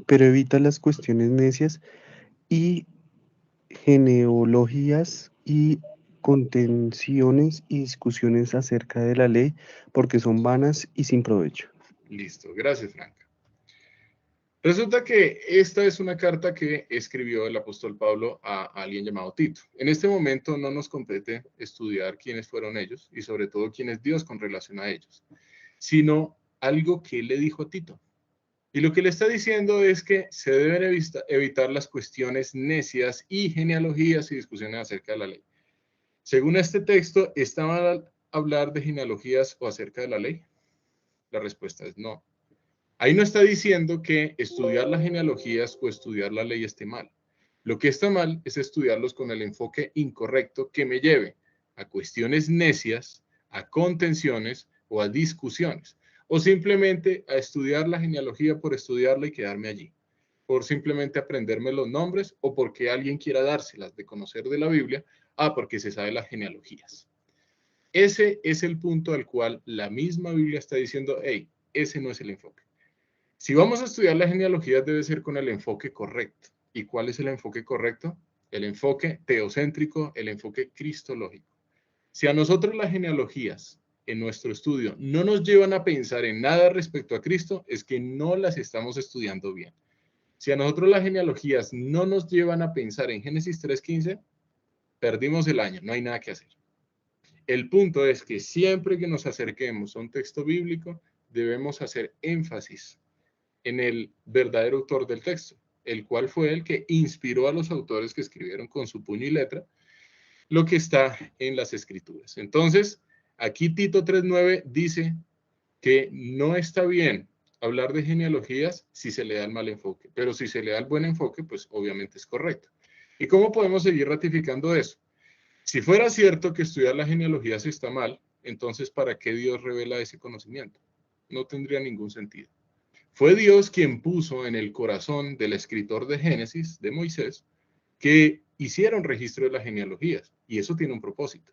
pero evita las cuestiones necias y genealogías y contenciones y discusiones acerca de la ley, porque son vanas y sin provecho. Listo, gracias, Franca. Resulta que esta es una carta que escribió el apóstol Pablo a alguien llamado Tito. En este momento no nos compete estudiar quiénes fueron ellos y sobre todo quién es Dios con relación a ellos, sino algo que él le dijo a Tito. Y lo que le está diciendo es que se deben evitar las cuestiones necias y genealogías y discusiones acerca de la ley. Según este texto, ¿está mal hablar de genealogías o acerca de la ley? La respuesta es no. Ahí no está diciendo que estudiar las genealogías o estudiar la ley esté mal. Lo que está mal es estudiarlos con el enfoque incorrecto que me lleve a cuestiones necias, a contenciones o a discusiones, o simplemente a estudiar la genealogía por estudiarla y quedarme allí, por simplemente aprenderme los nombres o porque alguien quiera dárselas de conocer de la Biblia, porque se sabe las genealogías. Ese es el punto al cual la misma Biblia está diciendo, hey, ese no es el enfoque. Si vamos a estudiar las genealogías debe ser con el enfoque correcto. ¿Y cuál es el enfoque correcto? El enfoque teocéntrico, el enfoque cristológico. Si a nosotros las genealogías en nuestro estudio no nos llevan a pensar en nada respecto a Cristo, es que no las estamos estudiando bien. Si a nosotros las genealogías no nos llevan a pensar en Génesis 3:15, perdimos el año, no hay nada que hacer. El punto es que siempre que nos acerquemos a un texto bíblico, debemos hacer énfasis en el verdadero autor del texto, el cual fue el que inspiró a los autores que escribieron con su puño y letra lo que está en las escrituras. Entonces, aquí Tito 3:9 dice que no está bien hablar de genealogías si se le da el mal enfoque, pero si se le da el buen enfoque, pues obviamente es correcto. ¿Y cómo podemos seguir ratificando eso? Si fuera cierto que estudiar las genealogías está mal, entonces ¿para qué Dios revela ese conocimiento? No tendría ningún sentido. Fue Dios quien puso en el corazón del escritor de Génesis, de Moisés, que hiciera un registro de las genealogías, y eso tiene un propósito.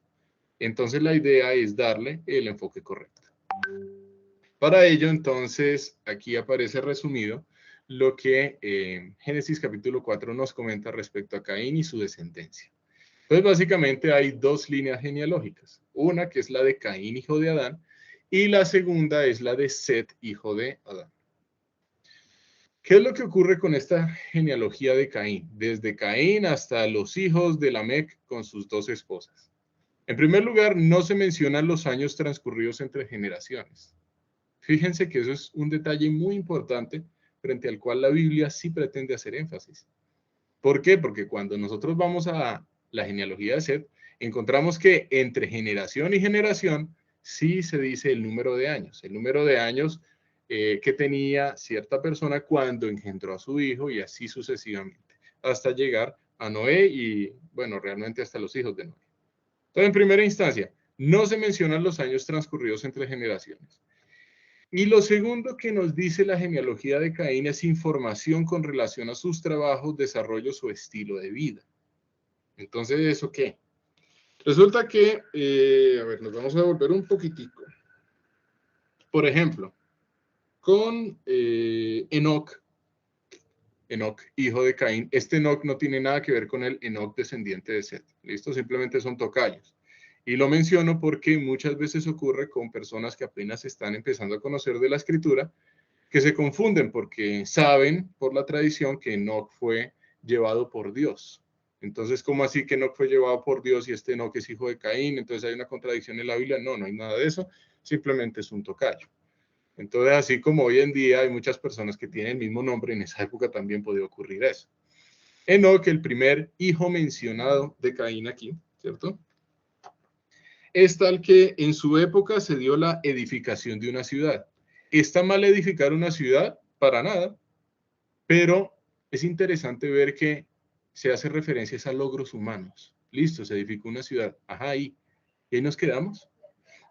Entonces la idea es darle el enfoque correcto. Para ello, entonces, aquí aparece resumido lo que Génesis capítulo 4 nos comenta respecto a Caín y su descendencia. Entonces, básicamente hay dos líneas genealógicas. Una que es la de Caín, hijo de Adán, y la segunda es la de Set, hijo de Adán. ¿Qué es lo que ocurre con esta genealogía de Caín? Desde Caín hasta los hijos de Lamec con sus dos esposas. En primer lugar, no se mencionan los años transcurridos entre generaciones. Fíjense que eso es un detalle muy importante frente al cual la Biblia sí pretende hacer énfasis. ¿Por qué? Porque cuando nosotros vamos a la genealogía de Set, encontramos que entre generación y generación sí se dice el número de años. El número de años que tenía cierta persona cuando engendró a su hijo y así sucesivamente, hasta llegar a Noé y, bueno, realmente hasta los hijos de Noé. Entonces, en primera instancia, no se mencionan los años transcurridos entre generaciones. Y lo segundo que nos dice la genealogía de Caín es información con relación a sus trabajos, desarrollos o estilo de vida. Entonces, ¿eso qué? Resulta que, a ver, nos vamos a volver un poquitico. Por ejemplo, con Enoc, hijo de Caín, este Enoc no tiene nada que ver con el Enoc descendiente de Set. ¿Listo? Simplemente son tocayos. Y lo menciono porque muchas veces ocurre con personas que apenas están empezando a conocer de la escritura, que se confunden porque saben por la tradición que Enoc fue llevado por Dios. Entonces, ¿cómo así que Enoc fue llevado por Dios y este Enoc es hijo de Caín? Entonces hay una contradicción en la Biblia. No, no hay nada de eso. Simplemente es un tocayo. Entonces, así como hoy en día hay muchas personas que tienen el mismo nombre, en esa época también podía ocurrir eso. Enoc, el primer hijo mencionado de Caín aquí, ¿cierto? Es tal que en su época se dio la edificación de una ciudad. ¿Está mal edificar una ciudad? Para nada, pero es interesante ver que se hace referencias a logros humanos. Listo, se edificó una ciudad. Ajá, ahí. ¿Y ahí nos quedamos?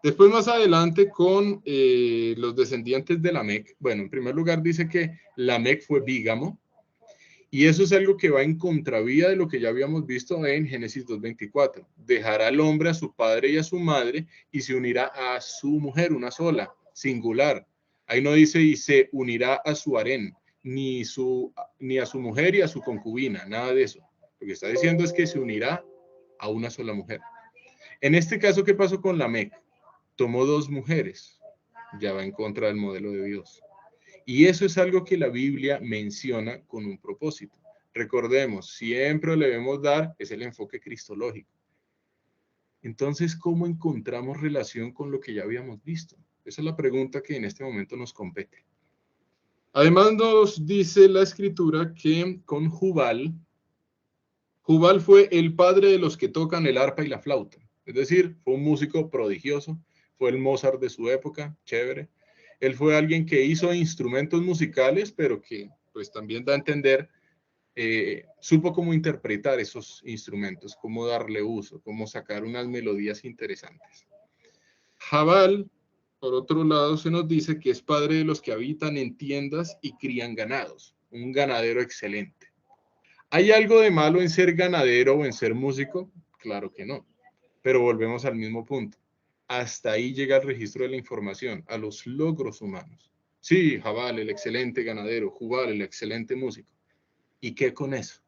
Después, más adelante, con los descendientes de Lamec. Bueno, en primer lugar dice que Lamec fue bígamo, y eso es algo que va en contravía de lo que ya habíamos visto en Génesis 2:24. Dejará al hombre a su padre y a su madre y se unirá a su mujer, una sola, singular. Ahí no dice y se unirá a su harén. ni a su mujer y a su concubina, nada de eso. Lo que está diciendo es que se unirá a una sola mujer. En este caso, ¿qué pasó con Lamec? Tomó dos mujeres, ya va en contra del modelo de Dios. Y eso es algo que la Biblia menciona con un propósito. Recordemos, siempre le debemos dar, es el enfoque cristológico. Entonces, ¿cómo encontramos relación con lo que ya habíamos visto? Esa es la pregunta que en este momento nos compete. Además, nos dice la escritura que con Jubal fue el padre de los que tocan el arpa y la flauta. Es decir, fue un músico prodigioso, fue el Mozart de su época, chévere. Él fue alguien que hizo instrumentos musicales, pero que pues también da a entender, supo cómo interpretar esos instrumentos, cómo darle uso, cómo sacar unas melodías interesantes. Jabal, por otro lado, se nos dice que es padre de los que habitan en tiendas y crían ganados, un ganadero excelente. ¿Hay algo de malo en ser ganadero o en ser músico? Claro que no, pero volvemos al mismo punto. Hasta ahí llega el registro de la información, a los logros humanos. Sí, Jabal, el excelente ganadero, Jubal, el excelente músico. ¿Y qué con eso?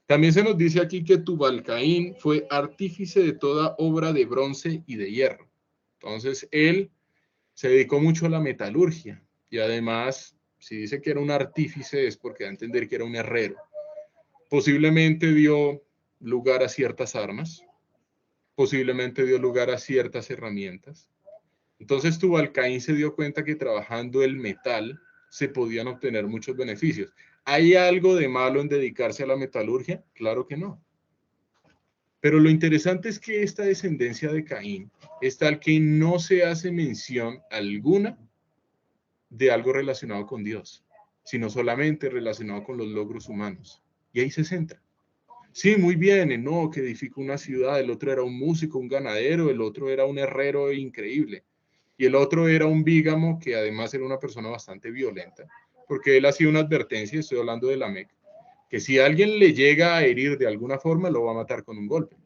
También se nos dice aquí que Tubal-Caín fue artífice de toda obra de bronce y de hierro. Entonces, él se dedicó mucho a la metalurgia y además, si dice que era un artífice es porque da a entender que era un herrero. Posiblemente dio lugar a ciertas armas, posiblemente dio lugar a ciertas herramientas. Entonces Tubal-Caín se dio cuenta que trabajando el metal se podían obtener muchos beneficios. ¿Hay algo de malo en dedicarse a la metalurgia? Claro que no. Pero lo interesante es que esta descendencia de Caín es tal que no se hace mención alguna de algo relacionado con Dios, sino solamente relacionado con los logros humanos. Y ahí se centra. Sí, muy bien, no, que edificó una ciudad, el otro era un músico, un ganadero, el otro era un herrero increíble, y el otro era un bígamo que además era una persona bastante violenta, porque él hacía una advertencia, estoy hablando de Lamec, que si alguien le llega a herir de alguna forma, lo va a matar con un golpe.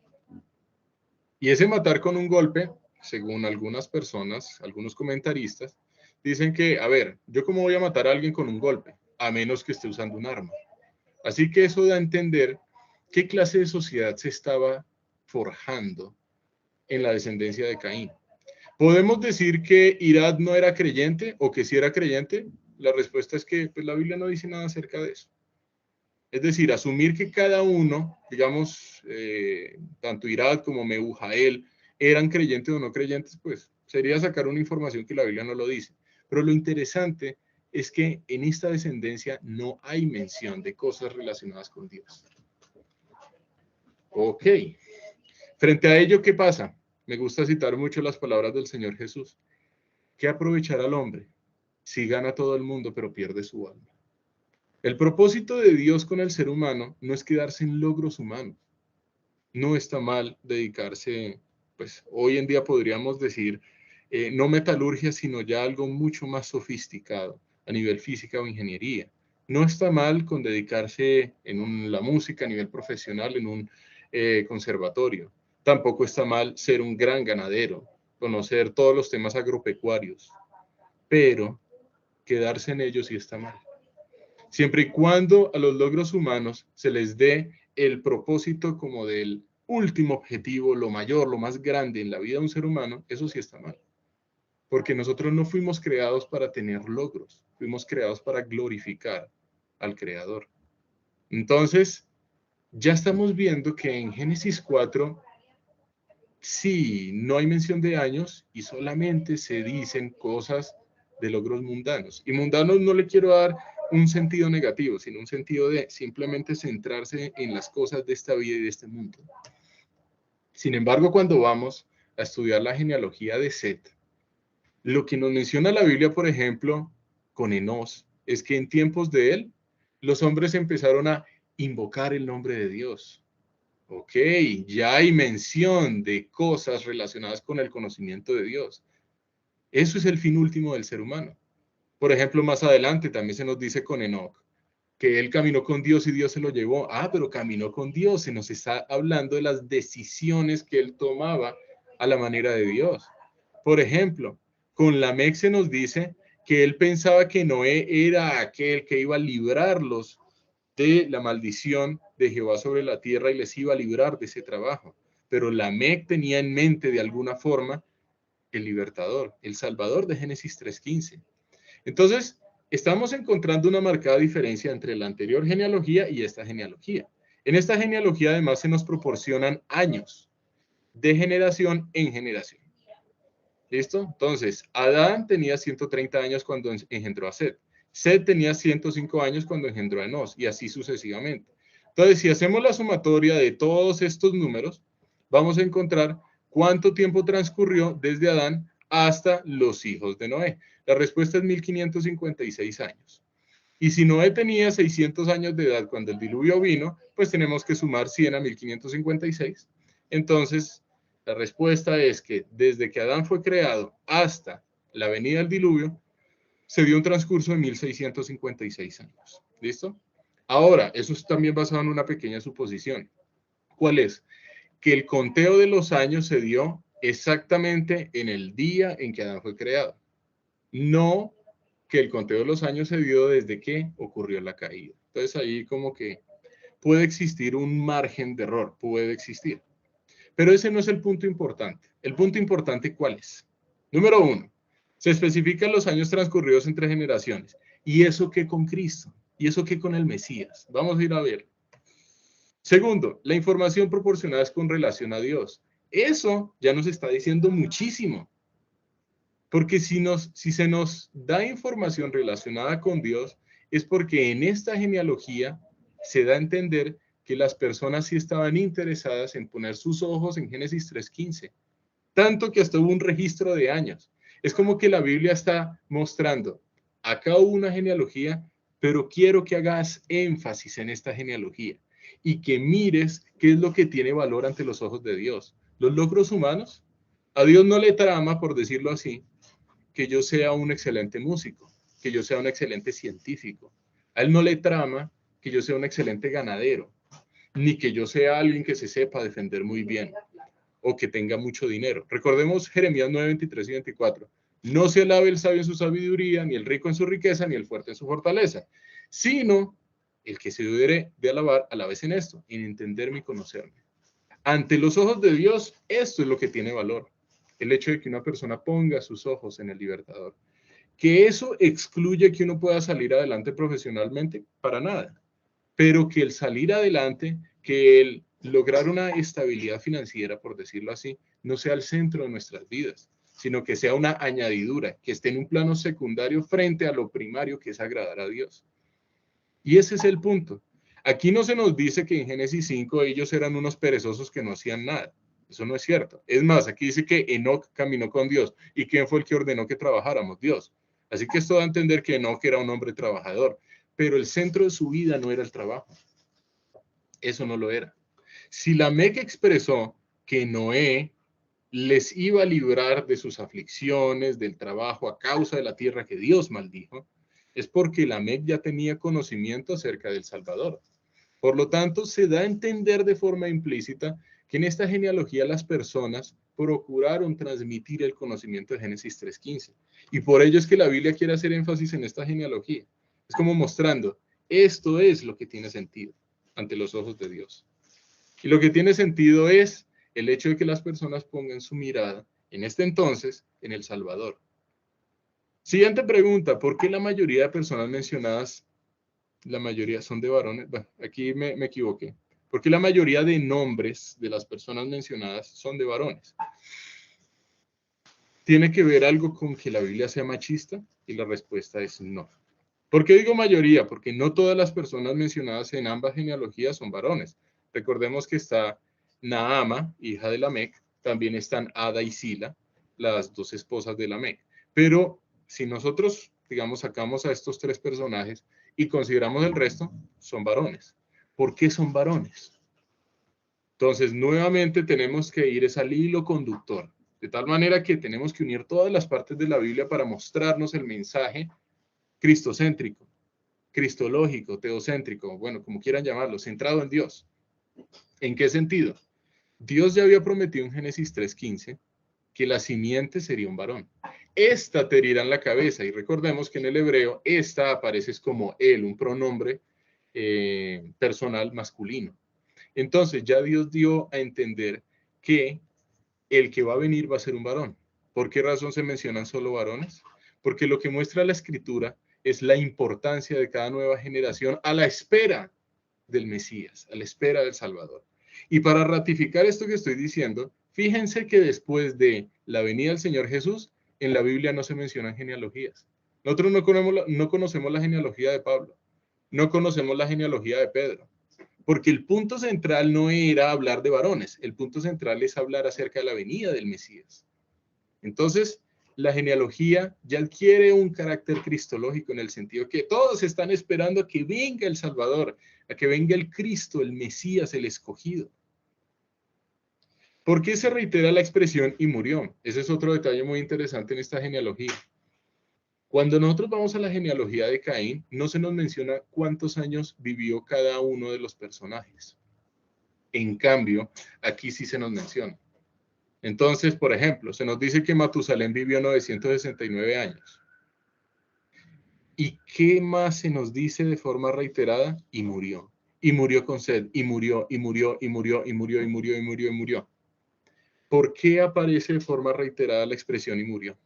Y ese matar con un golpe, según algunas personas, algunos comentaristas, dicen que, a ver, ¿yo cómo voy a matar a alguien con un golpe? A menos que esté usando un arma. Así que eso da a entender qué clase de sociedad se estaba forjando en la descendencia de Caín. ¿Podemos decir que Irad no era creyente o que sí era creyente? La respuesta es que pues, la Biblia no dice nada acerca de eso. Es decir, asumir que cada uno, digamos, tanto Irad como Mehujael, eran creyentes o no creyentes, pues sería sacar una información que la Biblia no lo dice. Pero lo interesante es que en esta descendencia no hay mención de cosas relacionadas con Dios. Ok. Frente a ello, ¿qué pasa? Me gusta citar mucho las palabras del Señor Jesús. ¿Qué aprovechará al hombre si gana todo el mundo pero pierde su alma? El propósito de Dios con el ser humano no es quedarse en logros humanos. No está mal dedicarse, pues hoy en día podríamos decir, no metalurgia, sino ya algo mucho más sofisticado a nivel física o ingeniería. No está mal con dedicarse en la música a nivel profesional, en un conservatorio. Tampoco está mal ser un gran ganadero, conocer todos los temas agropecuarios, pero quedarse en ellos sí está mal. Siempre y cuando a los logros humanos se les dé el propósito como del último objetivo, lo mayor, lo más grande en la vida de un ser humano, eso sí está mal. Porque nosotros no fuimos creados para tener logros, fuimos creados para glorificar al Creador. Entonces, ya estamos viendo que en Génesis 4, sí, no hay mención de años y solamente se dicen cosas de logros mundanos. Y mundanos no le quiero dar un sentido negativo, sino un sentido de simplemente centrarse en las cosas de esta vida y de este mundo. Sin embargo, cuando vamos a estudiar la genealogía de Set, lo que nos menciona la Biblia, por ejemplo, con Enós, es que en tiempos de él, los hombres empezaron a invocar el nombre de Dios. Ok, ya hay mención de cosas relacionadas con el conocimiento de Dios. Eso es el fin último del ser humano. Por ejemplo, más adelante también se nos dice con Enoc que él caminó con Dios y Dios se lo llevó. Ah, pero caminó con Dios. Se nos está hablando de las decisiones que él tomaba a la manera de Dios. Por ejemplo, con Lamec se nos dice que él pensaba que Noé era aquel que iba a librarlos de la maldición de Jehová sobre la tierra y les iba a librar de ese trabajo. Pero Lamec tenía en mente de alguna forma el libertador, el salvador de Génesis 3:15. Entonces, estamos encontrando una marcada diferencia entre la anterior genealogía y esta genealogía. En esta genealogía además se nos proporcionan años de generación en generación. ¿Listo? Entonces, Adán tenía 130 años cuando engendró a Set. Set tenía 105 años cuando engendró a Enos, y así sucesivamente. Entonces, si hacemos la sumatoria de todos estos números, vamos a encontrar cuánto tiempo transcurrió desde Adán hasta los hijos de Noé. La respuesta es 1556 años. Y si Noé tenía 600 años de edad cuando el diluvio vino, pues tenemos que sumar 100 a 1556. Entonces, la respuesta es que desde que Adán fue creado hasta la venida del diluvio, se dio un transcurso de 1656 años. ¿Listo? Ahora, eso es también basado en una pequeña suposición. ¿Cuál es? Que el conteo de los años se dio exactamente en el día en que Adán fue creado. No que el conteo de los años se dio desde que ocurrió la caída. Entonces ahí como que puede existir un margen de error, puede existir. Pero ese no es el punto importante. El punto importante, ¿cuál es? Número 1, se especifican los años transcurridos entre generaciones. ¿Y eso qué con Cristo? ¿Y eso qué con el Mesías? Vamos a ir a ver. Segundo, la información proporcionada es con relación a Dios. Eso ya nos está diciendo muchísimo. Porque si se nos da información relacionada con Dios, es porque en esta genealogía se da a entender que las personas sí estaban interesadas en poner sus ojos en Génesis 3:15, tanto que hasta hubo un registro de años. Es como que la Biblia está mostrando, acá hubo una genealogía, pero quiero que hagas énfasis en esta genealogía y que mires qué es lo que tiene valor ante los ojos de Dios. Los logros humanos, a Dios no le trama, por decirlo así, que yo sea un excelente músico, que yo sea un excelente científico. A él no le trama que yo sea un excelente ganadero, ni que yo sea alguien que se sepa defender muy bien o que tenga mucho dinero. Recordemos Jeremías 9, 23 y 24. No se alabe el sabio en su sabiduría, ni el rico en su riqueza, ni el fuerte en su fortaleza, sino el que se debe de alabar, alabes en esto, en entenderme y conocerme. Ante los ojos de Dios, esto es lo que tiene valor. El hecho de que una persona ponga sus ojos en el libertador. Que eso excluye que uno pueda salir adelante profesionalmente, para nada. Pero que el salir adelante, que el lograr una estabilidad financiera, por decirlo así, no sea el centro de nuestras vidas, sino que sea una añadidura, que esté en un plano secundario frente a lo primario que es agradar a Dios. Y ese es el punto. Aquí no se nos dice que en Génesis 5 ellos eran unos perezosos que no hacían nada. Eso no es cierto. Es más, aquí dice que Enoc caminó con Dios. ¿Y quién fue el que ordenó que trabajáramos? Dios. Así que esto da a entender que Enoc era un hombre trabajador. Pero el centro de su vida no era el trabajo. Eso no lo era. Si Lamec expresó que Noé les iba a librar de sus aflicciones, del trabajo a causa de la tierra que Dios maldijo, es porque Lamec ya tenía conocimiento acerca del Salvador. Por lo tanto, se da a entender de forma implícita que en esta genealogía las personas procuraron transmitir el conocimiento de Génesis 3:15. Y por ello es que la Biblia quiere hacer énfasis en esta genealogía. Es como mostrando, esto es lo que tiene sentido ante los ojos de Dios. Y lo que tiene sentido es el hecho de que las personas pongan su mirada, en este entonces, en el Salvador. Siguiente pregunta, ¿por qué la mayoría de personas mencionadas, la mayoría son de varones? Bueno, aquí me equivoqué. ¿Por qué la mayoría de nombres de las personas mencionadas son de varones? ¿Tiene que ver algo con que la Biblia sea machista? Y la respuesta es no. ¿Por qué digo mayoría? Porque no todas las personas mencionadas en ambas genealogías son varones. Recordemos que está Naama, hija de Lamec, también están Ada y Sila, las dos esposas de Lamec. Pero si nosotros, digamos, sacamos a estos tres personajes y consideramos el resto, son varones. ¿Por qué son varones? Entonces, nuevamente tenemos que ir al hilo conductor, de tal manera que tenemos que unir todas las partes de la Biblia para mostrarnos el mensaje cristocéntrico, cristológico, teocéntrico, bueno, como quieran llamarlo, centrado en Dios. ¿En qué sentido? Dios ya había prometido en Génesis 3:15 que la simiente sería un varón. esta te herirán la cabeza. Y recordemos que en el hebreo, esta aparece como él, un pronombre personal masculino. Entonces ya Dios dio a entender que el que va a venir va a ser un varón. ¿Por qué razón se mencionan solo varones? Porque lo que muestra la Escritura es la importancia de cada nueva generación a la espera del Mesías, a la espera del Salvador. Y para ratificar esto que estoy diciendo, fíjense que después de la venida del Señor Jesús, en la Biblia no se mencionan genealogías. Nosotros no conocemos la genealogía de Pablo, no conocemos la genealogía de Pedro, porque el punto central no era hablar de varones, el punto central es hablar acerca de la venida del Mesías. Entonces, la genealogía ya adquiere un carácter cristológico en el sentido que todos están esperando a que venga el Salvador, a que venga el Cristo, el Mesías, el escogido. ¿Por qué se reitera la expresión y murió? Ese es otro detalle muy interesante en esta genealogía. Cuando nosotros vamos a la genealogía de Caín, no se nos menciona cuántos años vivió cada uno de los personajes. En cambio, aquí sí se nos menciona. Entonces, por ejemplo, se nos dice que Matusalén vivió 969 años. ¿Y qué más se nos dice de forma reiterada? Y murió. Y murió con sed. Y murió, y murió, y murió, y murió, y murió, y murió, y murió. ¿Por qué aparece de forma reiterada la expresión y murió?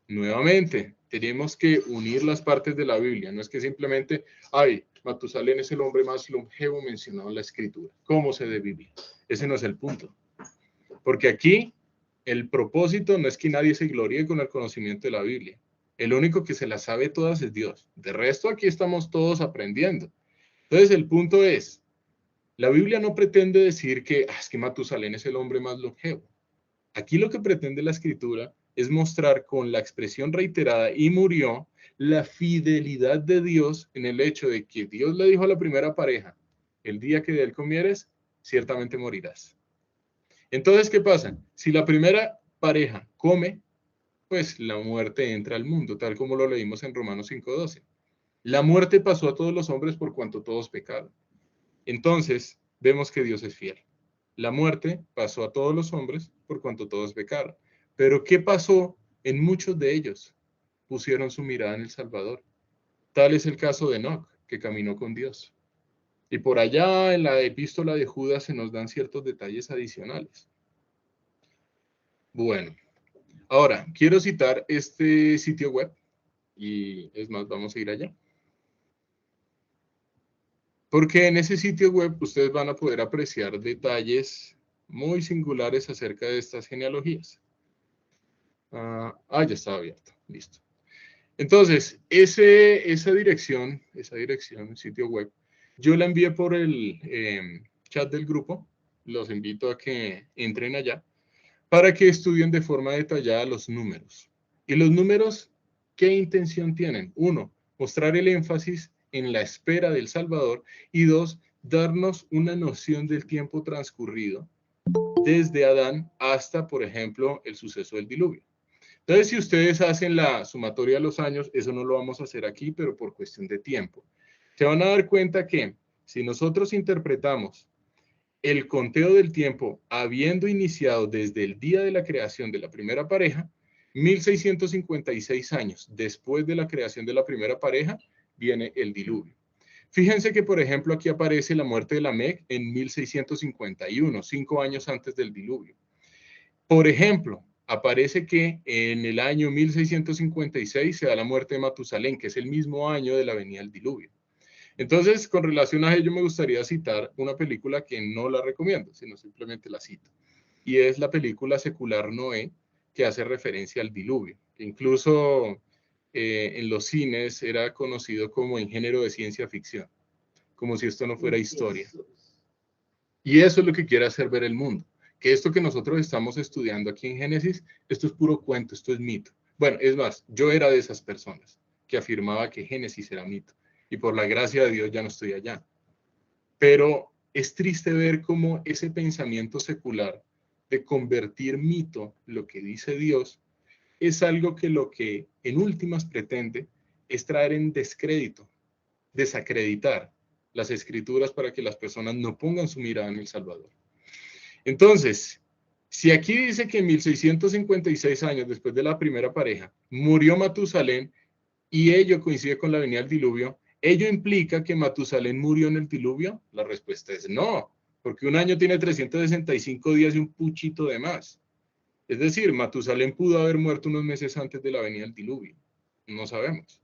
Nuevamente, tenemos que unir las partes de la Biblia. No es que simplemente, ay, Matusalén es el hombre más longevo mencionado en la Escritura. ¿Cómo se debe vivir? Ese no es el punto. Porque aquí el propósito no es que nadie se gloríe con el conocimiento de la Biblia. El único que se la sabe todas es Dios. De resto, aquí estamos todos aprendiendo. Entonces, el punto es, la Biblia no pretende decir que, es que Matusalén es el hombre más longevo. Aquí lo que pretende la Escritura es mostrar con la expresión reiterada y murió la fidelidad de Dios en el hecho de que Dios le dijo a la primera pareja, el día que de él comieres, ciertamente morirás. Entonces, ¿qué pasa? Si la primera pareja come, pues la muerte entra al mundo, tal como lo leímos en Romanos 5:12. La muerte pasó a todos los hombres por cuanto todos pecaron. Entonces, vemos que Dios es fiel. La muerte pasó a todos los hombres por cuanto todos pecaron. Pero ¿qué pasó en muchos de ellos? Pusieron su mirada en el Salvador. Tal es el caso de Enoc, que caminó con Dios. Y por allá en la epístola de Judas se nos dan ciertos detalles adicionales. Bueno, ahora quiero citar este sitio web y es más, vamos a ir allá. Porque en ese sitio web ustedes van a poder apreciar detalles muy singulares acerca de estas genealogías. Ya estaba abierto, listo. Entonces, esa dirección, sitio web, yo la envié por el chat del grupo. Los invito a que entren allá para que estudien de forma detallada los números. Y los números, ¿qué intención tienen? Uno, mostrar el énfasis en la espera del Salvador y dos, darnos una noción del tiempo transcurrido desde Adán hasta, por ejemplo, el suceso del diluvio. Entonces, si ustedes hacen la sumatoria de los años, eso no lo vamos a hacer aquí, pero por cuestión de tiempo. Se van a dar cuenta que si nosotros interpretamos el conteo del tiempo habiendo iniciado desde el día de la creación de la primera pareja, 1656 años después de la creación de la primera pareja, viene el diluvio. Fíjense que, por ejemplo, aquí aparece la muerte de Lamec en 1651, 5 años antes del diluvio. Por ejemplo, aparece que en el año 1656 se da la muerte de Matusalén, que es el mismo año de la venida del diluvio. Entonces, con relación a ello, me gustaría citar una película que no la recomiendo, sino simplemente la cito. Y es la película secular Noé, que hace referencia al diluvio, que incluso en los cines era conocido como en género de ciencia ficción, como si esto no fuera historia. Y eso es lo que quiere hacer ver el mundo, que esto que nosotros estamos estudiando aquí en Génesis, esto es puro cuento, esto es mito. Bueno, es más, yo era de esas personas que afirmaba que Génesis era mito, y por la gracia de Dios ya no estoy allá. Pero es triste ver cómo ese pensamiento secular de convertir mito lo que dice Dios es algo que lo que en últimas pretende es traer en descrédito, desacreditar las escrituras para que las personas no pongan su mirada en el Salvador. Entonces, Si aquí dice que en 1656 años después de la primera pareja murió Matusalén y ello coincide con la venida del diluvio, ¿ello implica que Matusalén murió en el diluvio? La respuesta es no, porque un año tiene 365 días y un puchito de más. Es decir, Matusalén pudo haber muerto unos meses antes de la venida del diluvio. No sabemos.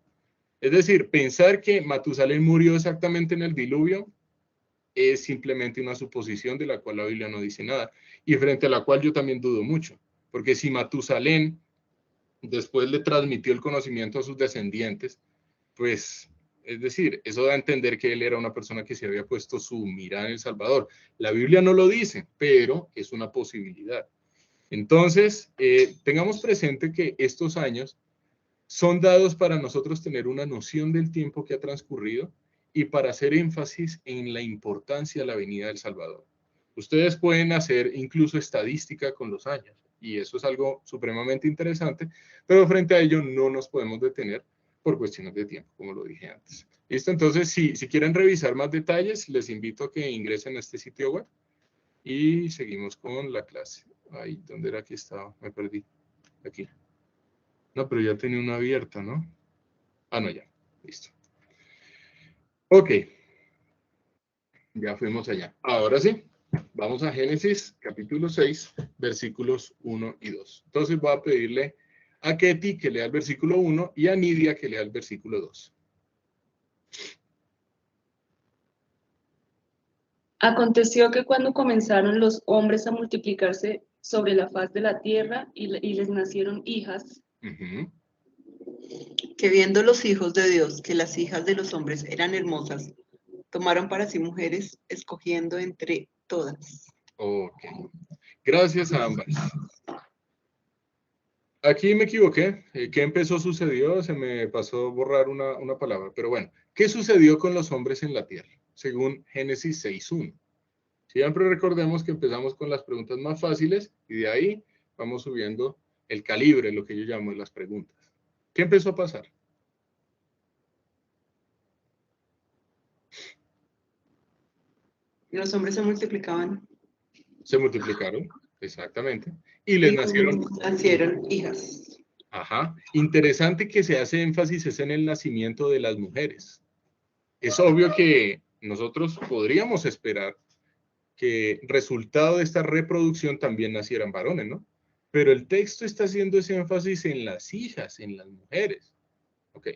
Es decir, pensar que Matusalén murió exactamente en el diluvio es simplemente una suposición de la cual la Biblia no dice nada y frente a la cual yo también dudo mucho, porque si Matusalén después le transmitió el conocimiento a sus descendientes, pues, es decir, eso da a entender que él era una persona que se había puesto su mirada en el Salvador. La Biblia no lo dice, pero es una posibilidad. Entonces, tengamos presente que estos años son dados para nosotros tener una noción del tiempo que ha transcurrido y para hacer énfasis en la importancia de la venida del Salvador. Ustedes pueden hacer incluso estadística con los años y eso es algo supremamente interesante, pero frente a ello no nos podemos detener por cuestiones de tiempo, como lo dije antes. ¿Listo? Entonces, si quieren revisar más detalles, les invito a que ingresen a este sitio web y seguimos con la clase. Ay, ¿dónde era que estaba? Me perdí. Aquí. No, pero ya tenía una abierta, ¿no? Ah, no, ya. Listo. Ok. Ya fuimos allá. Ahora sí, vamos a Génesis capítulo 6, versículos 1 y 2. Entonces voy a pedirle a Ketty que lea el versículo 1 y a Nidia que lea el versículo 2. Aconteció que cuando comenzaron los hombres a multiplicarse sobre la faz de la tierra y les nacieron hijas, que viendo los hijos de Dios que las hijas de los hombres eran hermosas, tomaron para sí mujeres, escogiendo entre todas. Ok. Gracias a ambas. Aquí me equivoqué. ¿Qué empezó sucedió? Se me pasó borrar una palabra. Pero bueno, ¿qué sucedió con los hombres en la tierra? Según Génesis 6.1. Siempre recordemos que empezamos con las preguntas más fáciles y de ahí vamos subiendo el calibre, lo que yo llamo las preguntas. ¿Qué empezó a pasar? Los hombres se multiplicaban. Se multiplicaron, exactamente. Y les nacieron. Nacieron hijas. Ajá. Interesante que se hace énfasis es en el nacimiento de las mujeres. Es obvio que nosotros podríamos esperar que resultado de esta reproducción también nacieran varones, ¿no? Pero el texto está haciendo ese énfasis en las hijas, en las mujeres. Ok.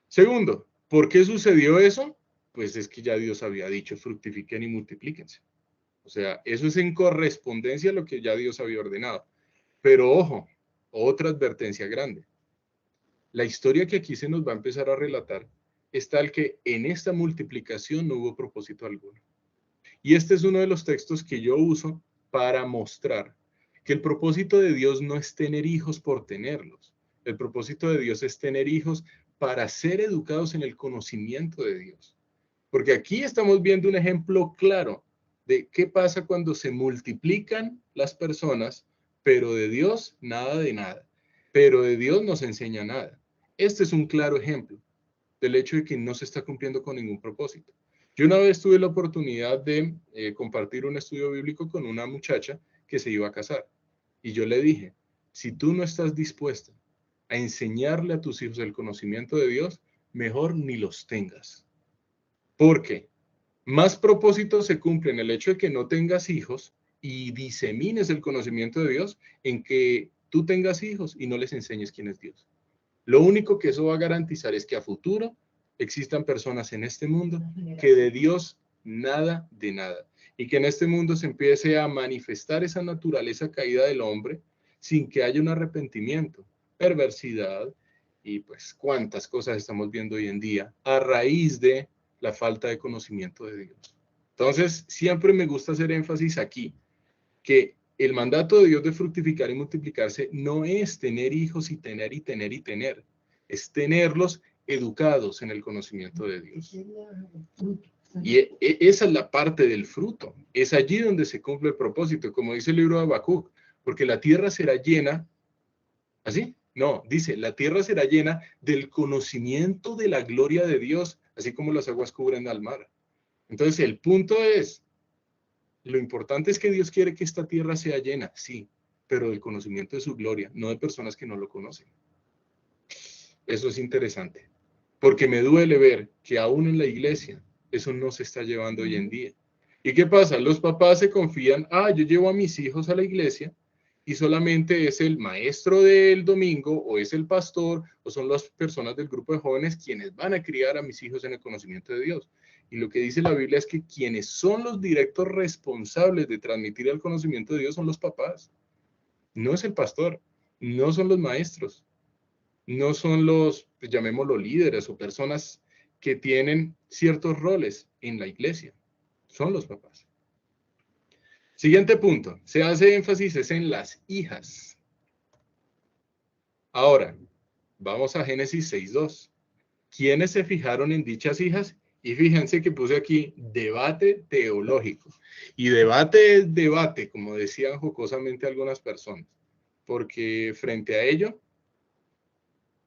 Segundo, ¿por qué sucedió eso? Pues es que ya Dios había dicho, fructifiquen y multiplíquense. O sea, eso es en correspondencia a lo que ya Dios había ordenado. Pero ojo, otra advertencia grande. La historia que aquí se nos va a empezar a relatar es tal que en esta multiplicación no hubo propósito alguno. Y este es uno de los textos que yo uso para mostrar que el propósito de Dios no es tener hijos por tenerlos. El propósito de Dios es tener hijos para ser educados en el conocimiento de Dios. Porque aquí estamos viendo un ejemplo claro de qué pasa cuando se multiplican las personas, pero de Dios nada de nada. Pero de Dios no se enseña nada. Este es un claro ejemplo del hecho de que no se está cumpliendo con ningún propósito. Yo una vez tuve la oportunidad de compartir un estudio bíblico con una muchacha que se iba a casar. Y yo le dije, si tú no estás dispuesta a enseñarle a tus hijos el conocimiento de Dios, mejor ni los tengas. Porque más propósitos se cumplen el hecho de que no tengas hijos y disemines el conocimiento de Dios en que tú tengas hijos y no les enseñes quién es Dios. Lo único que eso va a garantizar es que a futuro existan personas en este mundo que de Dios nada de nada. Y que en este mundo se empiece a manifestar esa naturaleza caída del hombre sin que haya un arrepentimiento, perversidad y pues cuántas cosas estamos viendo hoy en día a raíz de la falta de conocimiento de Dios. Entonces, siempre me gusta hacer énfasis aquí, que el mandato de Dios de fructificar y multiplicarse no es tener hijos y tener y tener y tener, es tenerlos educados en el conocimiento de Dios. Y esa es la parte del fruto, es allí donde se cumple el propósito, como dice el libro de Habacuc, porque la tierra será llena, ¿así? No, dice, la tierra será llena del conocimiento de la gloria de Dios, así como las aguas cubren al mar. Entonces, el punto es, Lo importante es que Dios quiere que esta tierra sea llena, sí, pero del conocimiento de su gloria, no de personas que no lo conocen. Eso es interesante, porque me duele ver que aún en la iglesia eso no se está llevando hoy en día. ¿Y qué pasa? Los papás se confían, yo llevo a mis hijos a la iglesia y solamente es el maestro del domingo o es el pastor o son las personas del grupo de jóvenes quienes van a criar a mis hijos en el conocimiento de Dios. Y lo que dice la Biblia es que quienes son los directos responsables de transmitir el conocimiento de Dios son los papás. No es el pastor, no son los maestros, no son los, pues, llamémoslo líderes o personas que tienen ciertos roles en la iglesia, son los papás. Siguiente punto, se hace énfasis es en las hijas. Ahora, vamos a Génesis 6:2. ¿Quiénes se fijaron en dichas hijas? Y fíjense que puse aquí debate teológico. Y debate es debate, como decían jocosamente algunas personas, porque frente a ello,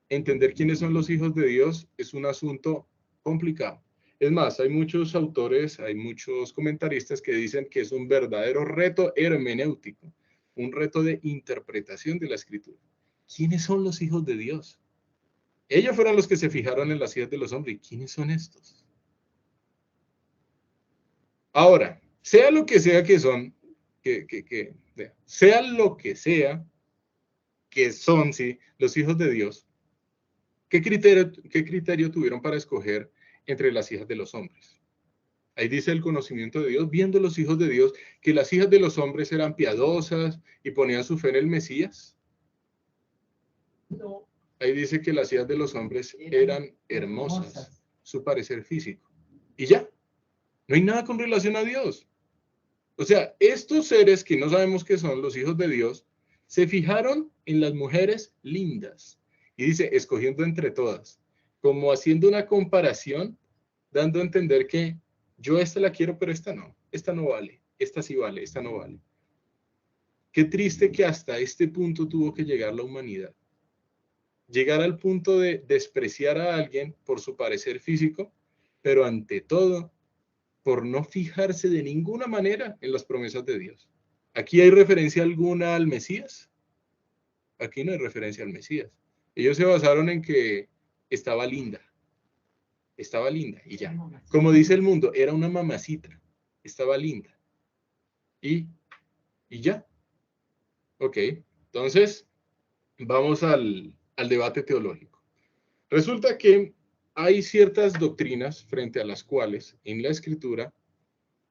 entender quiénes son los hijos de Dios es un asunto complicado. Es más, hay muchos autores, hay muchos comentaristas que dicen que es un verdadero reto hermenéutico, un reto de interpretación de la escritura. ¿Quiénes son los hijos de Dios? Ellos fueron los que se fijaron en las hijas de los hombres. ¿Y quiénes son estos? Ahora, sea lo que sea que son, sea lo que sea que son, sí, los hijos de Dios, ¿qué criterio tuvieron para escoger entre las hijas de los hombres? Ahí dice el conocimiento de Dios, viendo los hijos de Dios, que las hijas de los hombres eran piadosas y ponían su fe en el Mesías. No. Ahí dice que las hijas de los hombres eran hermosas, su parecer físico. Y ya, no hay nada con relación a Dios. O sea, estos seres que no sabemos qué son, los hijos de Dios, se fijaron en las mujeres lindas. Y dice, escogiendo entre todas, como haciendo una comparación, dando a entender que yo esta la quiero, pero esta no vale, esta sí vale, esta no vale. Qué triste que hasta este punto tuvo que llegar la humanidad. Llegar al punto de despreciar a alguien por su parecer físico, pero ante todo, por no fijarse de ninguna manera en las promesas de Dios. ¿Aquí hay referencia alguna al Mesías? Aquí no hay referencia al Mesías. Ellos se basaron en que estaba linda y ya. Como dice el mundo, era una mamacita, estaba linda y ya. Ok, entonces vamos al debate teológico. Resulta que hay ciertas doctrinas frente a las cuales en la Escritura,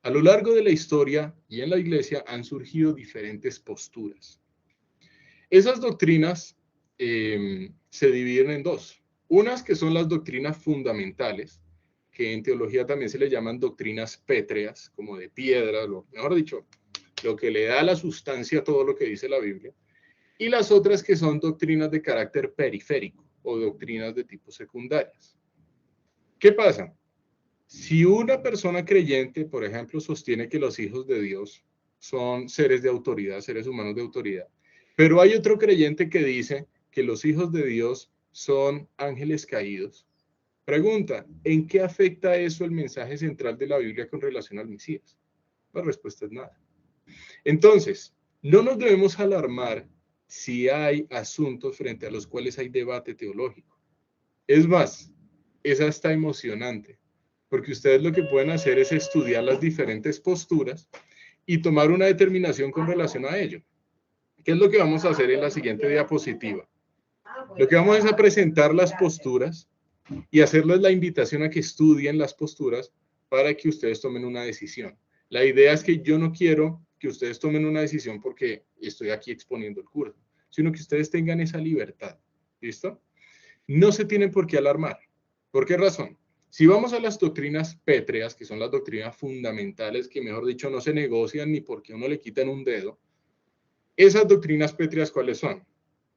a lo largo de la historia y en la iglesia han surgido diferentes posturas. Esas doctrinas se dividen en dos. Unas que son las doctrinas fundamentales, que en teología también se le llaman doctrinas pétreas, como de piedra, mejor dicho, lo que le da la sustancia a todo lo que dice la Biblia. Y las otras que son doctrinas de carácter periférico o doctrinas de tipo secundarias. ¿Qué pasa? Si una persona creyente, por ejemplo, sostiene que los hijos de Dios son seres de autoridad, seres humanos de autoridad, pero hay otro creyente que dice que los hijos de Dios son ángeles caídos. Pregunta, ¿en qué afecta eso el mensaje central de la Biblia con relación al Mesías? La respuesta es nada. Entonces, no nos debemos alarmar si hay asuntos frente a los cuales hay debate teológico. Es más, es hasta emocionante, porque ustedes lo que pueden hacer es estudiar las diferentes posturas y tomar una determinación con relación a ello. ¿Qué es lo que vamos a hacer en la siguiente diapositiva? Lo que vamos es a presentar las posturas y hacerles la invitación a que estudien las posturas para que ustedes tomen una decisión. La idea es que yo no quiero que ustedes tomen una decisión porque estoy aquí exponiendo el curso, sino que ustedes tengan esa libertad. ¿Listo? No se tienen por qué alarmar. ¿Por qué razón? Si vamos a las doctrinas pétreas, que son las doctrinas fundamentales, que mejor dicho no se negocian ni porque uno le quitan un dedo, esas doctrinas pétreas, ¿cuáles son?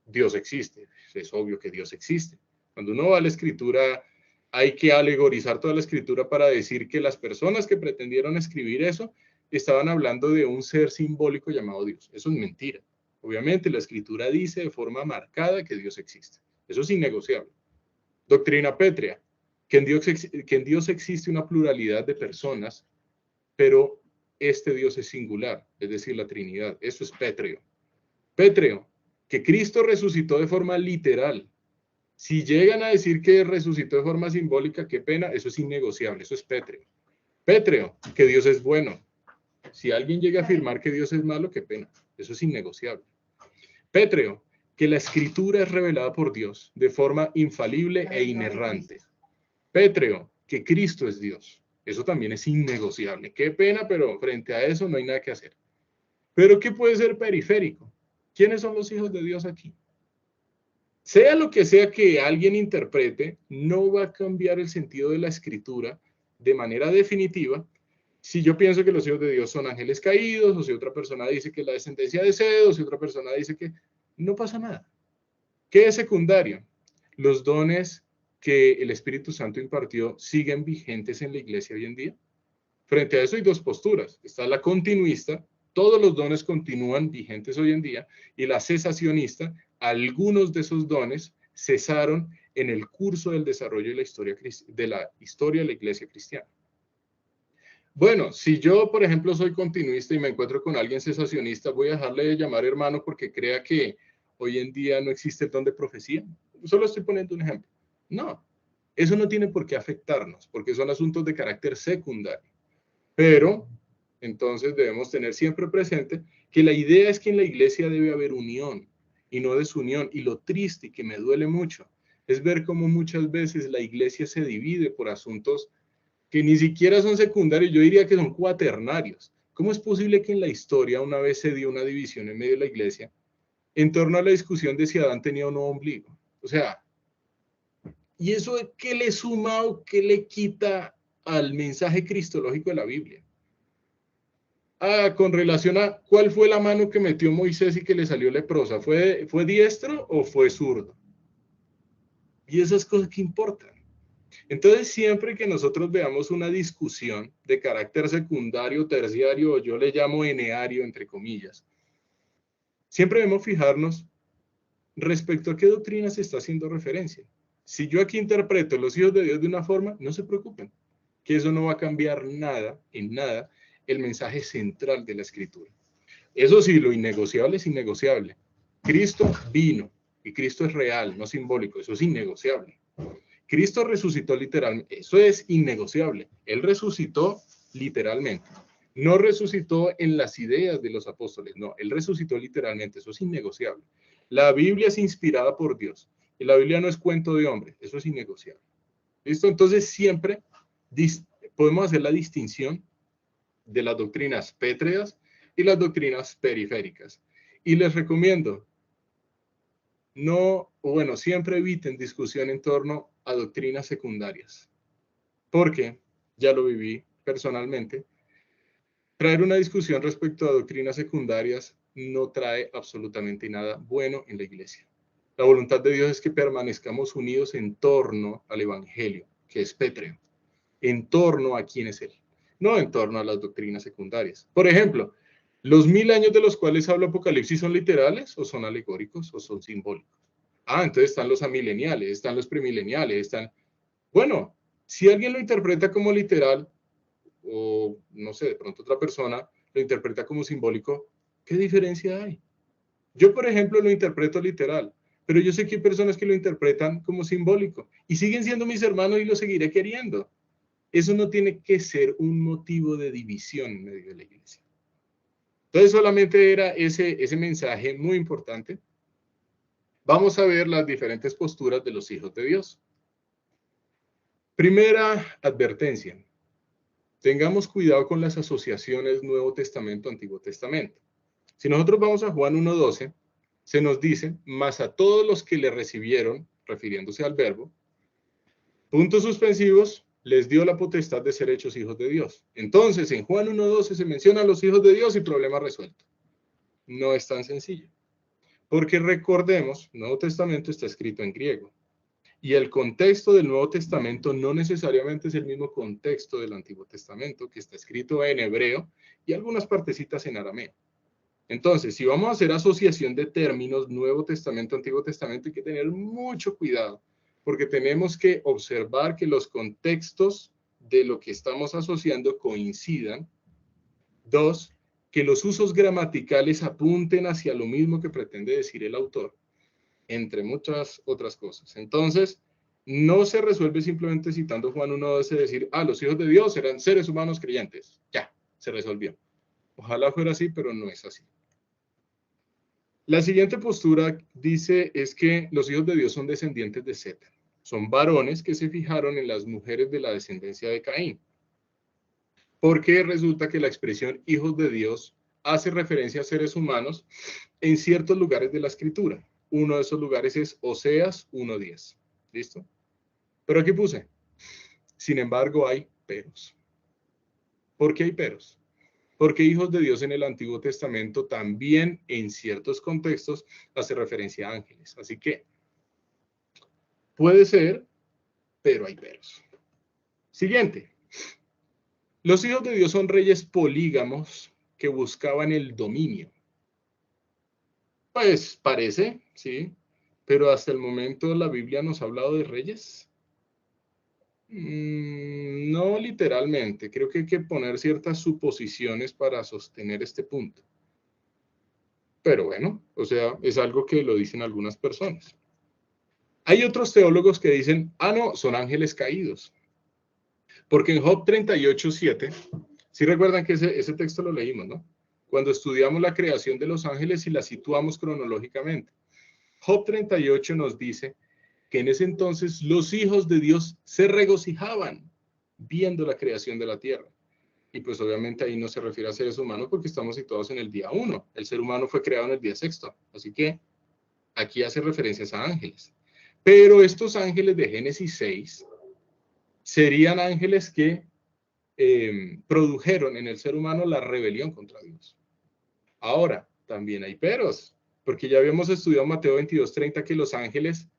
Dios existe. Es obvio que Dios existe. Cuando uno va a la escritura, hay que alegorizar toda la escritura para decir que las personas que pretendieron escribir eso estaban hablando de un ser simbólico llamado Dios. Eso es mentira. Obviamente la escritura dice de forma marcada que Dios existe. Eso es innegociable. Doctrina pétrea, que en Dios existe una pluralidad de personas, pero este Dios es singular, es decir, la Trinidad. Eso es pétreo. Pétreo, que Cristo resucitó de forma literal. Si llegan a decir que resucitó de forma simbólica, qué pena, eso es innegociable, eso es pétreo. Pétreo, que Dios es bueno. Si alguien llega a afirmar que Dios es malo, qué pena, eso es innegociable. Pétreo, que la Escritura es revelada por Dios de forma infalible e inerrante. Pétreo, que Cristo es Dios. Eso también es innegociable. Qué pena, pero frente a eso no hay nada que hacer. Pero ¿qué puede ser periférico? ¿Quiénes son los hijos de Dios aquí? Sea lo que sea que alguien interprete, no va a cambiar el sentido de la Escritura de manera definitiva. Si yo pienso que los hijos de Dios son ángeles caídos, o si otra persona dice que la descendencia de Sed, o si otra persona dice que no pasa nada. ¿Qué es secundario? Los dones que el Espíritu Santo impartió siguen vigentes en la iglesia hoy en día. Frente a eso hay dos posturas. Está la continuista, todos los dones continúan vigentes hoy en día, y la cesacionista, algunos de esos dones cesaron en el curso del desarrollo de la historia de la iglesia cristiana. Bueno, si yo, por ejemplo, soy continuista y me encuentro con alguien cesacionista, voy a dejarle de llamar hermano porque crea que hoy en día no existe el don de profecía. Solo estoy poniendo un ejemplo. No, eso no tiene por qué afectarnos, porque son asuntos de carácter secundario. Pero, entonces debemos tener siempre presente que la idea es que en la iglesia debe haber unión y no desunión. Y lo triste y que me duele mucho es ver cómo muchas veces la iglesia se divide por asuntos que ni siquiera son secundarios, yo diría que son cuaternarios. ¿Cómo es posible que en la historia una vez se dio una división en medio de la iglesia en torno a la discusión de si Adán tenía o no ombligo? O sea, ¿y eso qué le suma o qué le quita al mensaje cristológico de la Biblia? Con relación a cuál fue la mano que metió Moisés y que le salió leprosa, ¿fue diestro o fue zurdo? Y esas cosas que importan. Entonces, siempre que nosotros veamos una discusión de carácter secundario, terciario, o yo le llamo eneario, entre comillas, siempre debemos fijarnos respecto a qué doctrina se está haciendo referencia. Si yo aquí interpreto los hijos de Dios de una forma, no se preocupen, que eso no va a cambiar nada, en nada, el mensaje central de la Escritura. Eso sí, lo innegociable es innegociable. Cristo vino, y Cristo es real, no simbólico, eso es innegociable. Cristo resucitó literalmente, eso es innegociable. Él resucitó literalmente. No resucitó en las ideas de los apóstoles, no, él resucitó literalmente, eso es innegociable. La Biblia es inspirada por Dios y la Biblia no es cuento de hombre, eso es innegociable. ¿Listo? Entonces siempre podemos hacer la distinción de las doctrinas pétreas y las doctrinas periféricas. Y les recomiendo, siempre eviten discusión en torno a doctrinas secundarias, porque ya lo viví personalmente. Traer una discusión respecto a doctrinas secundarias no trae absolutamente nada bueno en la iglesia. La voluntad de Dios es que permanezcamos unidos en torno al Evangelio, que es pétreo, en torno a quién es Él, no en torno a las doctrinas secundarias. Por ejemplo, ¿los 1000 años de los cuales habla Apocalipsis son literales o son alegóricos o son simbólicos? Entonces están los amileniales, están los premileniales, están... Bueno, si alguien lo interpreta como literal, o no sé, de pronto otra persona lo interpreta como simbólico, ¿qué diferencia hay? Yo, por ejemplo, lo interpreto literal, pero yo sé que hay personas que lo interpretan como simbólico y siguen siendo mis hermanos y lo seguiré queriendo. Eso no tiene que ser un motivo de división en medio de la iglesia. Entonces, solamente era ese mensaje muy importante. Vamos a ver las diferentes posturas de los hijos de Dios. Primera advertencia. Tengamos cuidado con las asociaciones Nuevo Testamento, Antiguo Testamento. Si nosotros vamos a Juan 1:12, se nos dice, mas a todos los que le recibieron, refiriéndose al verbo, puntos suspensivos, les dio la potestad de ser hechos hijos de Dios. Entonces, en Juan 1:12 se mencionan los hijos de Dios y problema resuelto. No es tan sencillo. Porque recordemos, el Nuevo Testamento está escrito en griego. Y el contexto del Nuevo Testamento no necesariamente es el mismo contexto del Antiguo Testamento, que está escrito en hebreo y algunas partecitas en arameo. Entonces, si vamos a hacer asociación de términos Nuevo Testamento, Antiguo Testamento, hay que tener mucho cuidado, porque tenemos que observar que los contextos de lo que estamos asociando coincidan 2, que los usos gramaticales apunten hacia lo mismo que pretende decir el autor, entre muchas otras cosas. Entonces, no se resuelve simplemente citando Juan 1:12, decir, los hijos de Dios eran seres humanos creyentes. Ya, se resolvió. Ojalá fuera así, pero no es así. La siguiente postura dice es que los hijos de Dios son descendientes de Set. Son varones que se fijaron en las mujeres de la descendencia de Caín. Porque resulta que la expresión hijos de Dios hace referencia a seres humanos en ciertos lugares de la Escritura. Uno de esos lugares es Oseas 1:10. ¿Listo? Pero aquí puse, sin embargo hay peros. ¿Por qué hay peros? Porque hijos de Dios en el Antiguo Testamento también en ciertos contextos hace referencia a ángeles. Así que puede ser, pero hay peros. Siguiente. Los hijos de Dios son reyes polígamos que buscaban el dominio. Pues parece, sí, pero hasta el momento la Biblia nos ha hablado de reyes. No literalmente, creo que hay que poner ciertas suposiciones para sostener este punto. Pero bueno, o sea, es algo que lo dicen algunas personas. Hay otros teólogos que dicen, no, son ángeles caídos. Porque en Job 38:7, sí recuerdan que ese texto lo leímos, ¿no? Cuando estudiamos la creación de los ángeles y la situamos cronológicamente. Job 38 nos dice que en ese entonces los hijos de Dios se regocijaban viendo la creación de la tierra. Y pues obviamente ahí no se refiere a seres humanos porque estamos situados en el día 1. El ser humano fue creado en el día 6. Así que aquí hace referencias a ángeles. Pero estos ángeles de Génesis 6 serían ángeles que produjeron en el ser humano la rebelión contra Dios. Ahora, también hay peros, porque ya habíamos estudiado Mateo 22:30 que los ángeles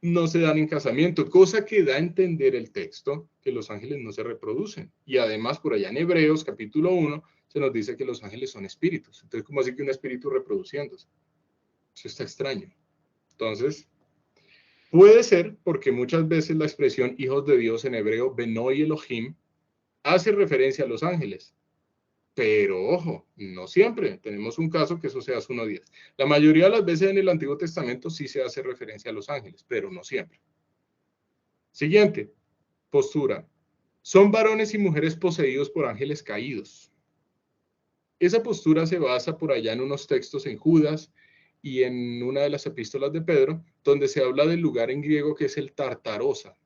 no se dan en casamiento, cosa que da a entender el texto que los ángeles no se reproducen. Y además, por allá en Hebreos, capítulo 1, se nos dice que los ángeles son espíritus. Entonces, ¿cómo así que un espíritu reproduciéndose? Eso está extraño. Entonces, puede ser porque muchas veces la expresión hijos de Dios en hebreo, Benoi Elohim, hace referencia a los ángeles. Pero ojo, no siempre. Tenemos un caso que es Oseas 1:10. La mayoría de las veces en el Antiguo Testamento sí se hace referencia a los ángeles, pero no siempre. Siguiente postura. Son varones y mujeres poseídos por ángeles caídos. Esa postura se basa por allá en unos textos en Judas y en una de las epístolas de Pedro, donde se habla del lugar en griego que es el Tartarosa.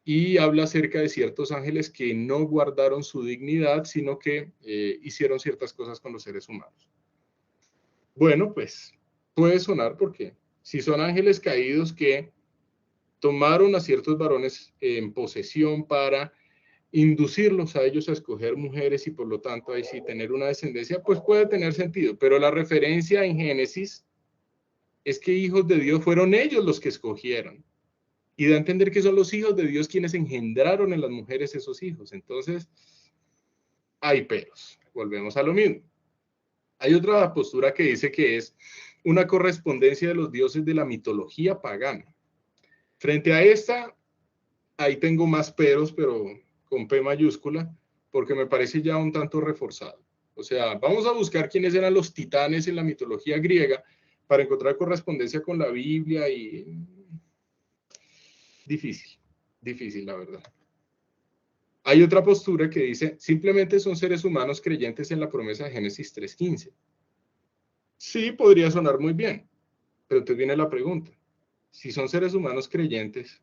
Y habla acerca de ciertos ángeles que no guardaron su dignidad, sino que hicieron ciertas cosas con los seres humanos. Bueno, pues puede sonar porque si son ángeles caídos que tomaron a ciertos varones en posesión para inducirlos a ellos a escoger mujeres y por lo tanto ahí sí tener una descendencia, pues puede tener sentido. Pero la referencia en Génesis es que hijos de Dios fueron ellos los que escogieron. Y da a entender que son los hijos de Dios quienes engendraron en las mujeres esos hijos. Entonces, hay peros. Volvemos a lo mismo. Hay otra postura que dice que es una correspondencia de los dioses de la mitología pagana. Frente a esta, ahí tengo más peros, pero con P mayúscula, porque me parece ya un tanto reforzado. O sea, vamos a buscar quiénes eran los titanes en la mitología griega para encontrar correspondencia con la Biblia y... difícil, la verdad. Hay otra postura que dice, simplemente son seres humanos creyentes en la promesa de Génesis 3:15. Sí, podría sonar muy bien, pero entonces viene la pregunta. Si son seres humanos creyentes,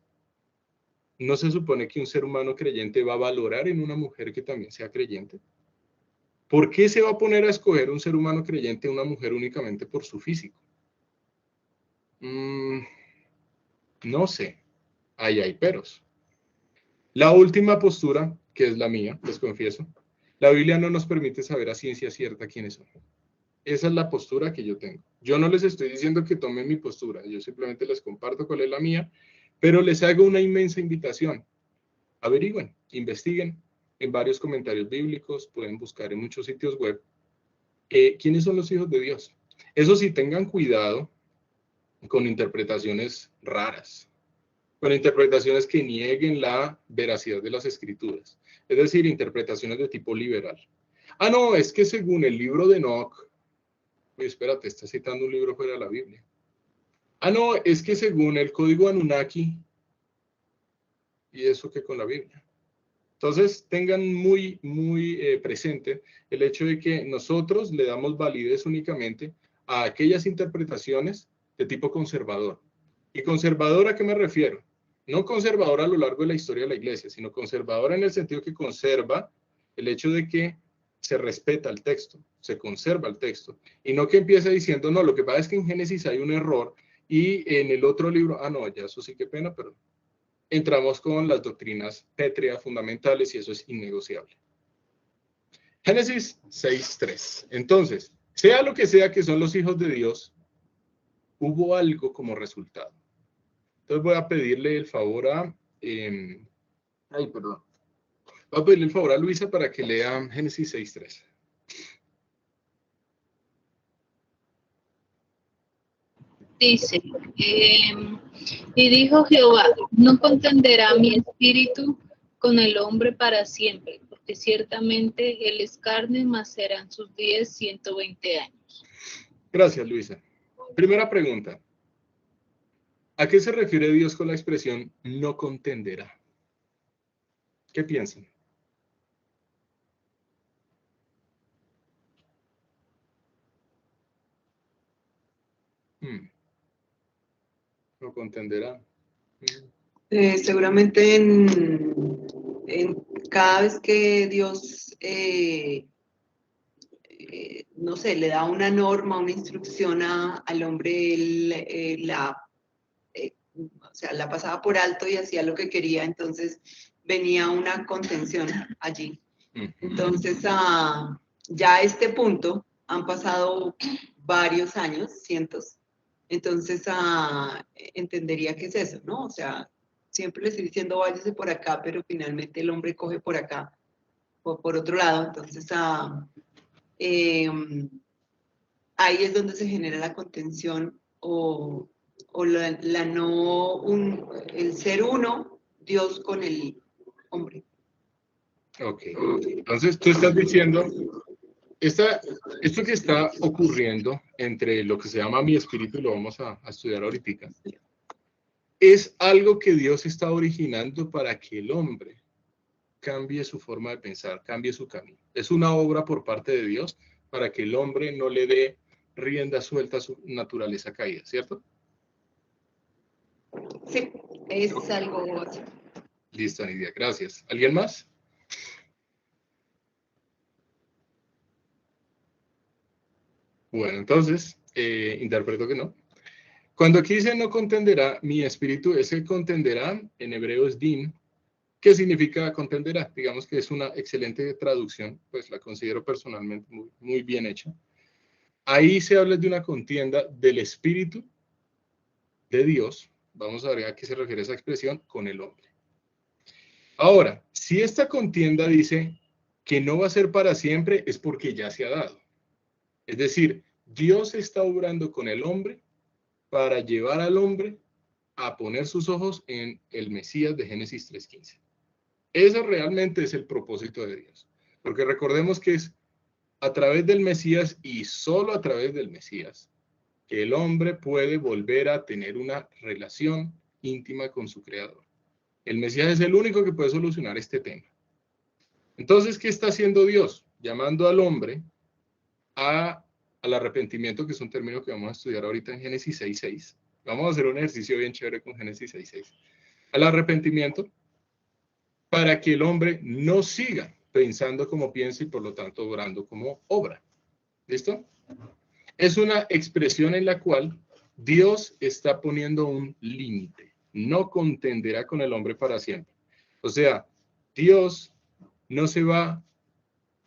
¿no se supone que un ser humano creyente va a valorar en una mujer que también sea creyente? ¿Por qué se va a poner a escoger un ser humano creyente a una mujer únicamente por su físico? No sé. Ahí hay peros. La última postura, que es la mía, les confieso, la Biblia no nos permite saber a ciencia cierta quiénes son. Esa es la postura que yo tengo. Yo no les estoy diciendo que tomen mi postura, yo simplemente les comparto cuál es la mía, pero les hago una inmensa invitación. Averigüen, investiguen en varios comentarios bíblicos, pueden buscar en muchos sitios web quiénes son los hijos de Dios. Eso sí, tengan cuidado con interpretaciones raras, con interpretaciones que nieguen la veracidad de las escrituras, es decir, interpretaciones de tipo liberal. Ah, no, es que según el libro de Enoch, oye, espérate, está citando un libro fuera de la Biblia. Ah, no, es que según el código Anunnaki, y eso que con la Biblia. Entonces, tengan muy presente el hecho de que nosotros le damos validez únicamente a aquellas interpretaciones de tipo conservador. ¿Y conservador a qué me refiero? No conservador a lo largo de la historia de la iglesia, sino conservador en el sentido que conserva el hecho de que se respeta el texto, se conserva el texto, y no que empiece diciendo, no, lo que pasa es que en Génesis hay un error, y en el otro libro, ah, no, ya eso sí que pena, pero entramos con las doctrinas pétreas fundamentales y eso es innegociable. Génesis 6:3. Entonces, sea lo que sea que son los hijos de Dios, hubo algo como resultado. Entonces voy a pedirle el favor a... Voy a pedirle el favor a Luisa para que lea Génesis 6:3. Dice, y dijo Jehová, no contenderá mi espíritu con el hombre para siempre, porque ciertamente él es carne, mas serán sus días 120 años. Gracias, Luisa. Primera pregunta. ¿A qué se refiere Dios con la expresión no contenderá? ¿Qué piensan? No contenderá. Seguramente cada vez que Dios, no sé, le da una norma, una instrucción al hombre, él o sea, la pasaba por alto y hacía lo que quería, entonces venía una contención allí. Entonces, ya a este punto han pasado varios años, cientos, entonces entendería que es eso, ¿no? O sea, siempre le estoy diciendo váyase por acá, pero finalmente el hombre coge por acá, o por otro lado, entonces ahí es donde se genera la contención o el ser uno, Dios con el hombre. Ok, entonces tú estás diciendo, esto que está ocurriendo entre lo que se llama mi espíritu, y lo vamos a estudiar ahorita, es algo que Dios está originando para que el hombre cambie su forma de pensar, cambie su camino. Es una obra por parte de Dios para que el hombre no le dé rienda suelta a su naturaleza caída, ¿cierto? Sí, es algo así. Listo, Nidia, gracias. ¿Alguien más? Bueno, entonces, interpreto que no. Cuando aquí dice no contenderá, mi espíritu, ese contenderá, en hebreo es din, que significa contenderá. Digamos que es una excelente traducción, pues la considero personalmente muy bien hecha. Ahí se habla de una contienda del espíritu de Dios, vamos a ver a qué se refiere esa expresión, con el hombre. Ahora, si esta contienda dice que no va a ser para siempre, es porque ya se ha dado. Es decir, Dios está obrando con el hombre para llevar al hombre a poner sus ojos en el Mesías de Génesis 3:15. Eso realmente es el propósito de Dios. Porque recordemos que es a través del Mesías y solo a través del Mesías que el hombre puede volver a tener una relación íntima con su Creador. El Mesías es el único que puede solucionar este tema. Entonces, ¿qué está haciendo Dios? Llamando al hombre al arrepentimiento, que es un término que vamos a estudiar ahorita en Génesis 6:6. Vamos a hacer un ejercicio bien chévere con Génesis 6:6. Al arrepentimiento, para que el hombre no siga pensando como piensa y por lo tanto obrando como obra. ¿Listo? Es una expresión en la cual Dios está poniendo un límite. No contenderá con el hombre para siempre. O sea, Dios no se va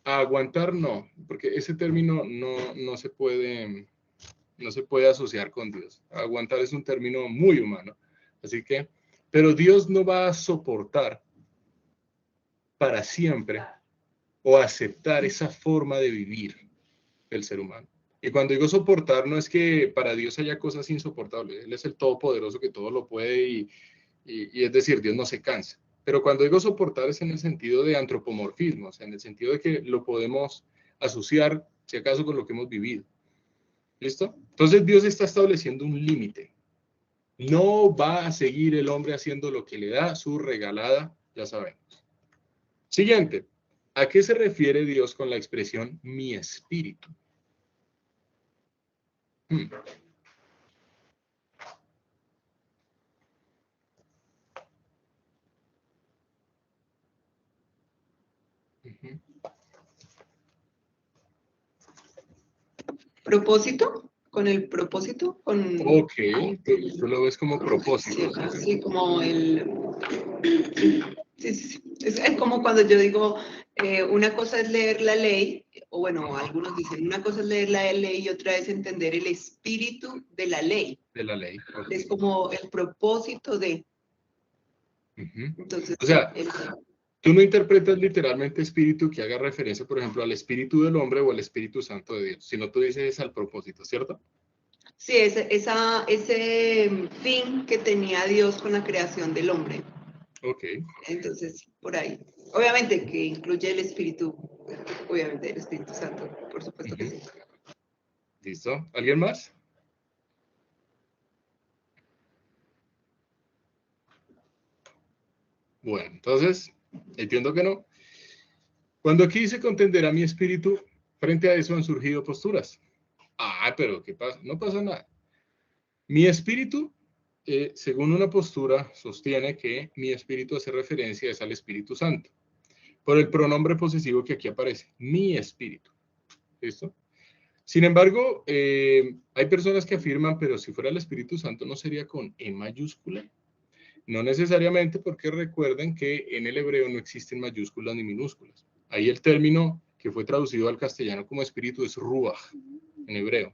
a aguantar, no, porque ese término no se puede asociar con Dios. Aguantar es un término muy humano. Así que, pero Dios no va a soportar para siempre o aceptar esa forma de vivir del ser humano. Y cuando digo soportar, no es que para Dios haya cosas insoportables. Él es el todopoderoso que todo lo puede y es decir, Dios no se cansa. Pero cuando digo soportar es en el sentido de antropomorfismo, o sea, en el sentido de que lo podemos asociar, si acaso, con lo que hemos vivido. ¿Listo? Entonces Dios está estableciendo un límite. No va a seguir el hombre haciendo lo que le da su regalada, ya sabemos. Siguiente. ¿A qué se refiere Dios con la expresión mi espíritu? Ujú. ¿Propósito? ¿Con el propósito? Con... Ok, tú lo ves como propósito. Sí, como el... Sí, sí, sí. Es como cuando yo digo, una cosa es leer la ley, o bueno, algunos dicen, una cosa es leer la ley y otra es entender el espíritu de la ley. De la ley. Ok. Es como el propósito de... Ujú. Entonces, O sea, tú no interpretas literalmente espíritu que haga referencia, por ejemplo, al espíritu del hombre o al Espíritu Santo de Dios, sino tú dices al propósito, ¿cierto? sí, ese fin que tenía Dios con la creación del hombre. Ok. Entonces, por ahí. Obviamente que incluye el Espíritu, obviamente el Espíritu Santo, por supuesto que sí. ¿Listo? ¿Alguien más? Bueno, entonces, entiendo que no. Cuando aquí dice contenderá mi espíritu, frente a eso han surgido posturas. Ah, pero ¿qué pasa? No pasa nada. Mi espíritu, según una postura, sostiene que mi espíritu hace referencia es al Espíritu Santo, por el pronombre posesivo que aquí aparece, mi espíritu. ¿Listo? Sin embargo, hay personas que afirman, pero si fuera el Espíritu Santo no sería con E mayúscula. No necesariamente, porque recuerden que en el hebreo no existen mayúsculas ni minúsculas. Ahí el término que fue traducido al castellano como espíritu es ruach, en hebreo.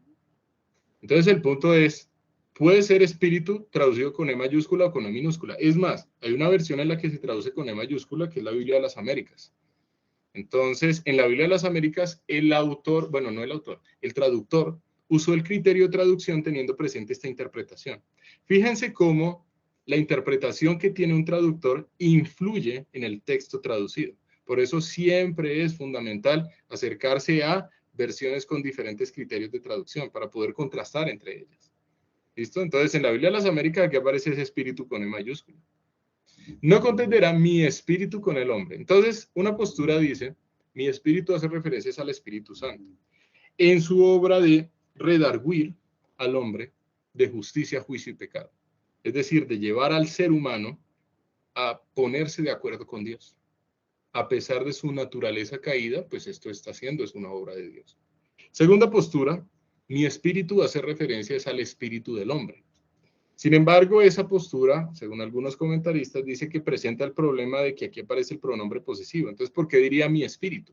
Entonces el punto es, puede ser espíritu traducido con E mayúscula o con E minúscula. Es más, hay una versión en la que se traduce con E mayúscula, que es la Biblia de las Américas. Entonces, en la Biblia de las Américas, el autor, bueno, no el autor, el traductor usó el criterio de traducción teniendo presente esta interpretación. Fíjense cómo la interpretación que tiene un traductor influye en el texto traducido. Por eso siempre es fundamental acercarse a versiones con diferentes criterios de traducción para poder contrastar entre ellas. ¿Listo? Entonces, en la Biblia de las Américas aquí aparece ese espíritu con E mayúscula. No contenderá mi espíritu con el hombre. Entonces, una postura dice, mi espíritu hace referencias al Espíritu Santo. En su obra de redarguir al hombre de justicia, juicio y pecado. Es decir, de llevar al ser humano a ponerse de acuerdo con Dios. A pesar de su naturaleza caída, pues esto está haciendo, es una obra de Dios. Segunda postura, mi espíritu hace referencias al espíritu del hombre. Sin embargo, esa postura, según algunos comentaristas, dice que presenta el problema de que aquí aparece el pronombre posesivo. Entonces, ¿por qué diría mi espíritu?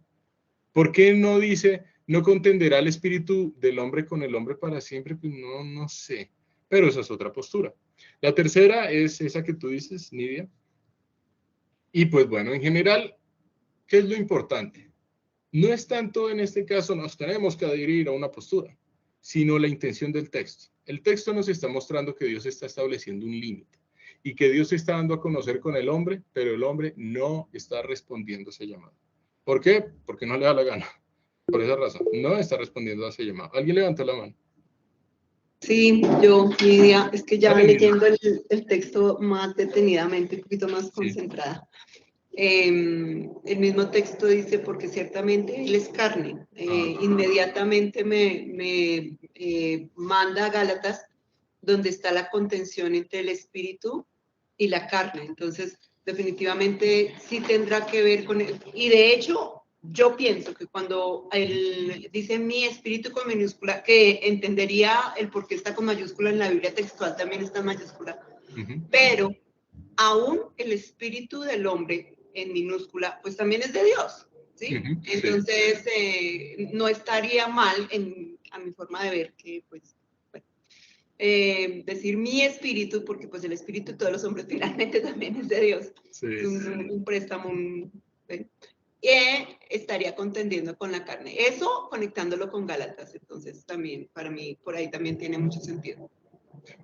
¿Por qué no dice, no contenderá el espíritu del hombre con el hombre para siempre? Pues no sé. Pero esa es otra postura. La tercera es esa que tú dices, Nidia. Y pues bueno, en general, ¿qué es lo importante? No es tanto en este caso nos tenemos que adherir a una postura, sino la intención del texto. El texto nos está mostrando que Dios está estableciendo un límite y que Dios está dando a conocer con el hombre, pero el hombre no está respondiendo a ese llamado. ¿Por qué? Porque no le da la gana. Por esa razón, no está respondiendo a ese llamado. ¿Alguien levantó la mano? Sí, yo, Lidia, es que ya Dale, leyendo el texto más detenidamente, un poquito más concentrada. El mismo texto dice, porque ciertamente él es carne. Inmediatamente me manda a Gálatas, donde está la contención entre el espíritu y la carne. Entonces, definitivamente sí tendrá que ver con él. Y de hecho, yo pienso que cuando él dice mi espíritu con minúscula, que entendería el por qué está con mayúscula en la Biblia textual, también está en mayúscula. Pero aún el espíritu del hombre en minúscula, pues también es de Dios, ¿sí? Entonces, no estaría mal, a mi forma de ver, que pues, bueno, decir mi espíritu, porque pues el espíritu de todos los hombres finalmente también es de Dios. Sí, es un préstamo, estaría contendiendo con la carne. Eso conectándolo con Gálatas, entonces también, para mí, por ahí también tiene mucho sentido.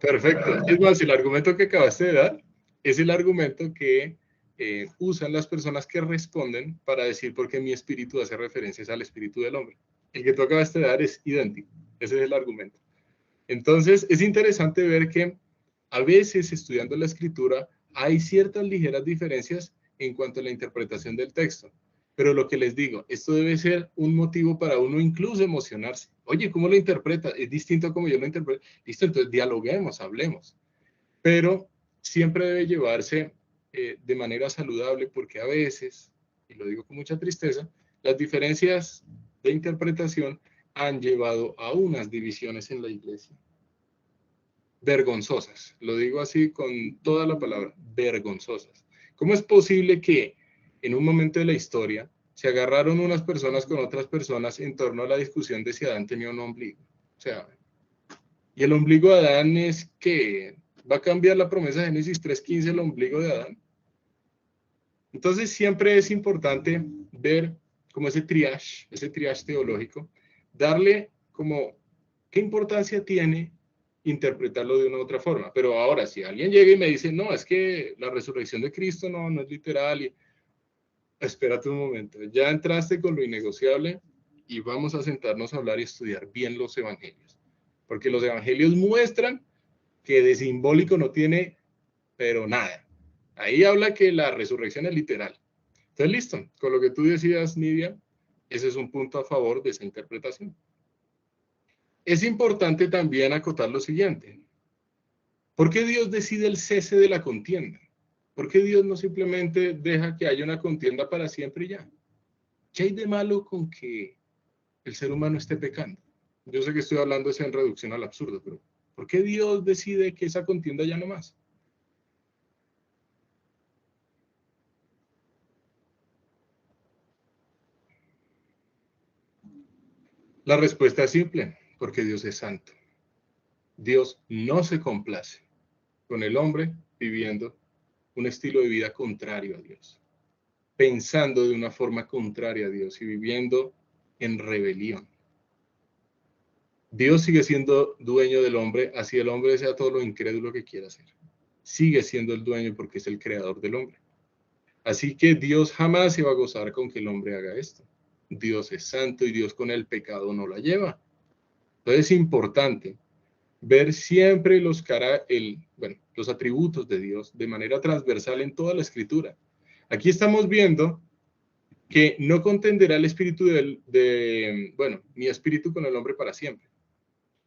Perfecto. Es más, el argumento que acabaste de dar es el argumento que usan las personas que responden para decir por qué mi espíritu hace referencias al espíritu del hombre. El que tú acabaste de dar es idéntico. Ese es el argumento. Entonces, es interesante ver que a veces, estudiando la escritura, hay ciertas ligeras diferencias en cuanto a la interpretación del texto. Pero lo que les digo, esto debe ser un motivo para uno incluso emocionarse. Oye, ¿cómo lo interpreta? Es distinto a como yo lo interpreto. Listo, entonces dialoguemos, hablemos. Pero siempre debe llevarse de manera saludable, porque a veces, y lo digo con mucha tristeza, las diferencias de interpretación han llevado a unas divisiones en la iglesia. Vergonzosas, lo digo así con toda la palabra, vergonzosas. ¿Cómo es posible que en un momento de la historia se agarraron unas personas con otras personas en torno a la discusión de si Adán tenía un ombligo? O sea, y el ombligo de Adán es que va a cambiar la promesa de Génesis 3:15, el ombligo de Adán. Entonces siempre es importante ver como ese triage teológico, darle como qué importancia tiene interpretarlo de una u otra forma. Pero ahora, si alguien llega y me dice, no, es que la resurrección de Cristo no es literal, espérate un momento, ya entraste con lo innegociable y vamos a sentarnos a hablar y estudiar bien los evangelios. Porque los evangelios muestran que de simbólico no tiene, pero nada. Ahí habla que la resurrección es literal. Entonces, listo, con lo que tú decías, Nidia, ese es un punto a favor de esa interpretación. Es importante también acotar lo siguiente. ¿Por qué Dios decide el cese de la contienda? ¿Por qué Dios no simplemente deja que haya una contienda para siempre y ya? ¿Qué hay de malo con que el ser humano esté pecando? Yo sé que estoy hablando en reducción al absurdo, pero ¿por qué Dios decide que esa contienda ya no más? La respuesta es simple, porque Dios es santo. Dios no se complace con el hombre viviendo un estilo de vida contrario a Dios, pensando de una forma contraria a Dios y viviendo en rebelión. Dios sigue siendo dueño del hombre, así el hombre sea todo lo incrédulo que quiera ser. Sigue siendo el dueño porque es el creador del hombre. Así que Dios jamás se va a gozar con que el hombre haga esto. Dios es santo y Dios con el pecado no la lleva. Entonces es importante ver siempre los atributos de Dios de manera transversal en toda la escritura. Aquí estamos viendo que no contenderá el espíritu mi espíritu con el hombre para siempre.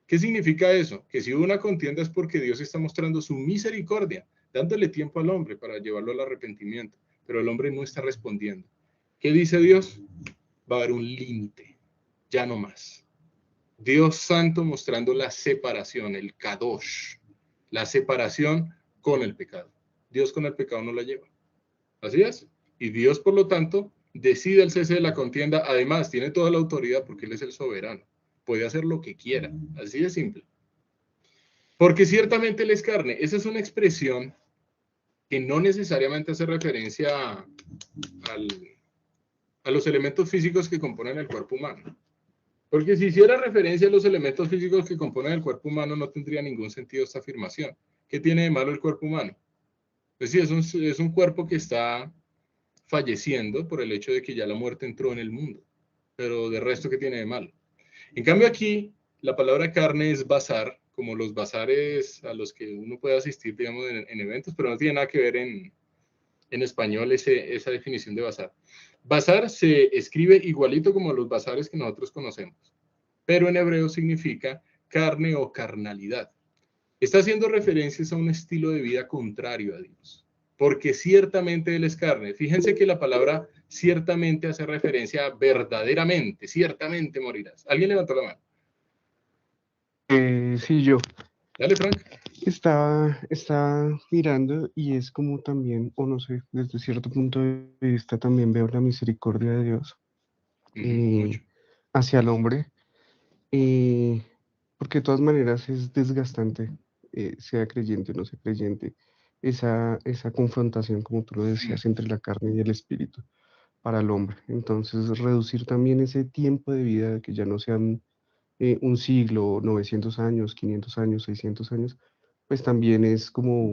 ¿Qué significa eso? Que si hubo una contienda es porque Dios está mostrando su misericordia, dándole tiempo al hombre para llevarlo al arrepentimiento, pero el hombre no está respondiendo. ¿Qué dice Dios? Va a haber un límite, ya no más. Dios santo mostrando la separación, el kadosh, la separación con el pecado. Dios con el pecado no la lleva. Así es. Y Dios, por lo tanto, decide el cese de la contienda. Además, tiene toda la autoridad porque Él es el soberano. Puede hacer lo que quiera. Así de simple. Porque ciertamente Él es carne. Esa es una expresión que no necesariamente hace referencia a los elementos físicos que componen el cuerpo humano. Porque si hiciera referencia a los elementos físicos que componen el cuerpo humano, no tendría ningún sentido esta afirmación. ¿Qué tiene de malo el cuerpo humano? Pues sí, es un cuerpo que está falleciendo por el hecho de que ya la muerte entró en el mundo. Pero de resto, ¿qué tiene de malo? En cambio aquí, la palabra carne es bazar, como los bazares a los que uno puede asistir, digamos, en eventos, pero no tiene nada que ver en español esa definición de bazar. Bazar se escribe igualito como los bazares que nosotros conocemos, pero en hebreo significa carne o carnalidad. Está haciendo referencias a un estilo de vida contrario a Dios, porque ciertamente Él es carne. Fíjense que la palabra ciertamente hace referencia a verdaderamente, ciertamente morirás. ¿Alguien levantó la mano? Sí, yo. Dale, Frank. Estaba mirando y es como también, o no sé, desde cierto punto de vista también veo la misericordia de Dios hacia el hombre, porque de todas maneras es desgastante, sea creyente o no sea creyente, esa confrontación, como tú lo decías, entre la carne y el espíritu para el hombre. Entonces, reducir también ese tiempo de vida, que ya no sean un siglo, 900 años, 500 años, 600 años, pues también es como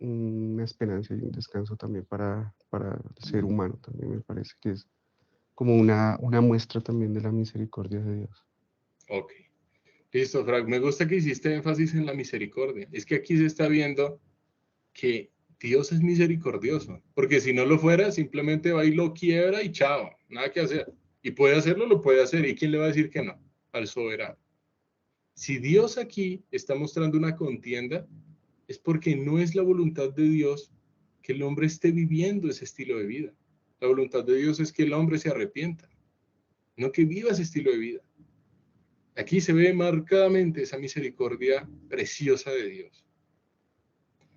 una esperanza y un descanso también para el ser humano. También me parece que es como una muestra también de la misericordia de Dios. Ok. Listo, Frank. Me gusta que hiciste énfasis en la misericordia. Es que aquí se está viendo que Dios es misericordioso, porque si no lo fuera, simplemente va y lo quiebra y chao, nada que hacer. Y puede hacerlo, lo puede hacer. ¿Y quién le va a decir que no? Al soberano. Si Dios aquí está mostrando una contienda, es porque no es la voluntad de Dios que el hombre esté viviendo ese estilo de vida. La voluntad de Dios es que el hombre se arrepienta, no que viva ese estilo de vida. Aquí se ve marcadamente esa misericordia preciosa de Dios.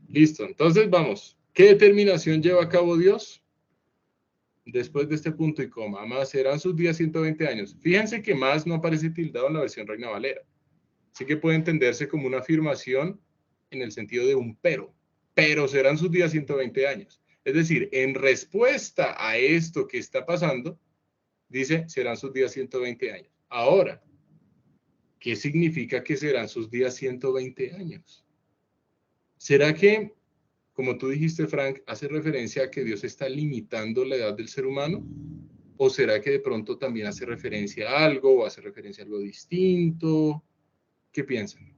Listo, entonces vamos. ¿Qué determinación lleva a cabo Dios? Después de este punto y coma, más serán sus días 120 años. Fíjense que más no aparece tildado en la versión Reina Valera. Así que puede entenderse como una afirmación en el sentido de un pero serán sus días 120 años. Es decir, en respuesta a esto que está pasando, dice, serán sus días 120 años. Ahora, ¿qué significa que serán sus días 120 años? ¿Será que, como tú dijiste, Frank, hace referencia a que Dios está limitando la edad del ser humano? ¿O será que de pronto también hace referencia a algo o hace referencia a algo distinto? ¿Qué piensan?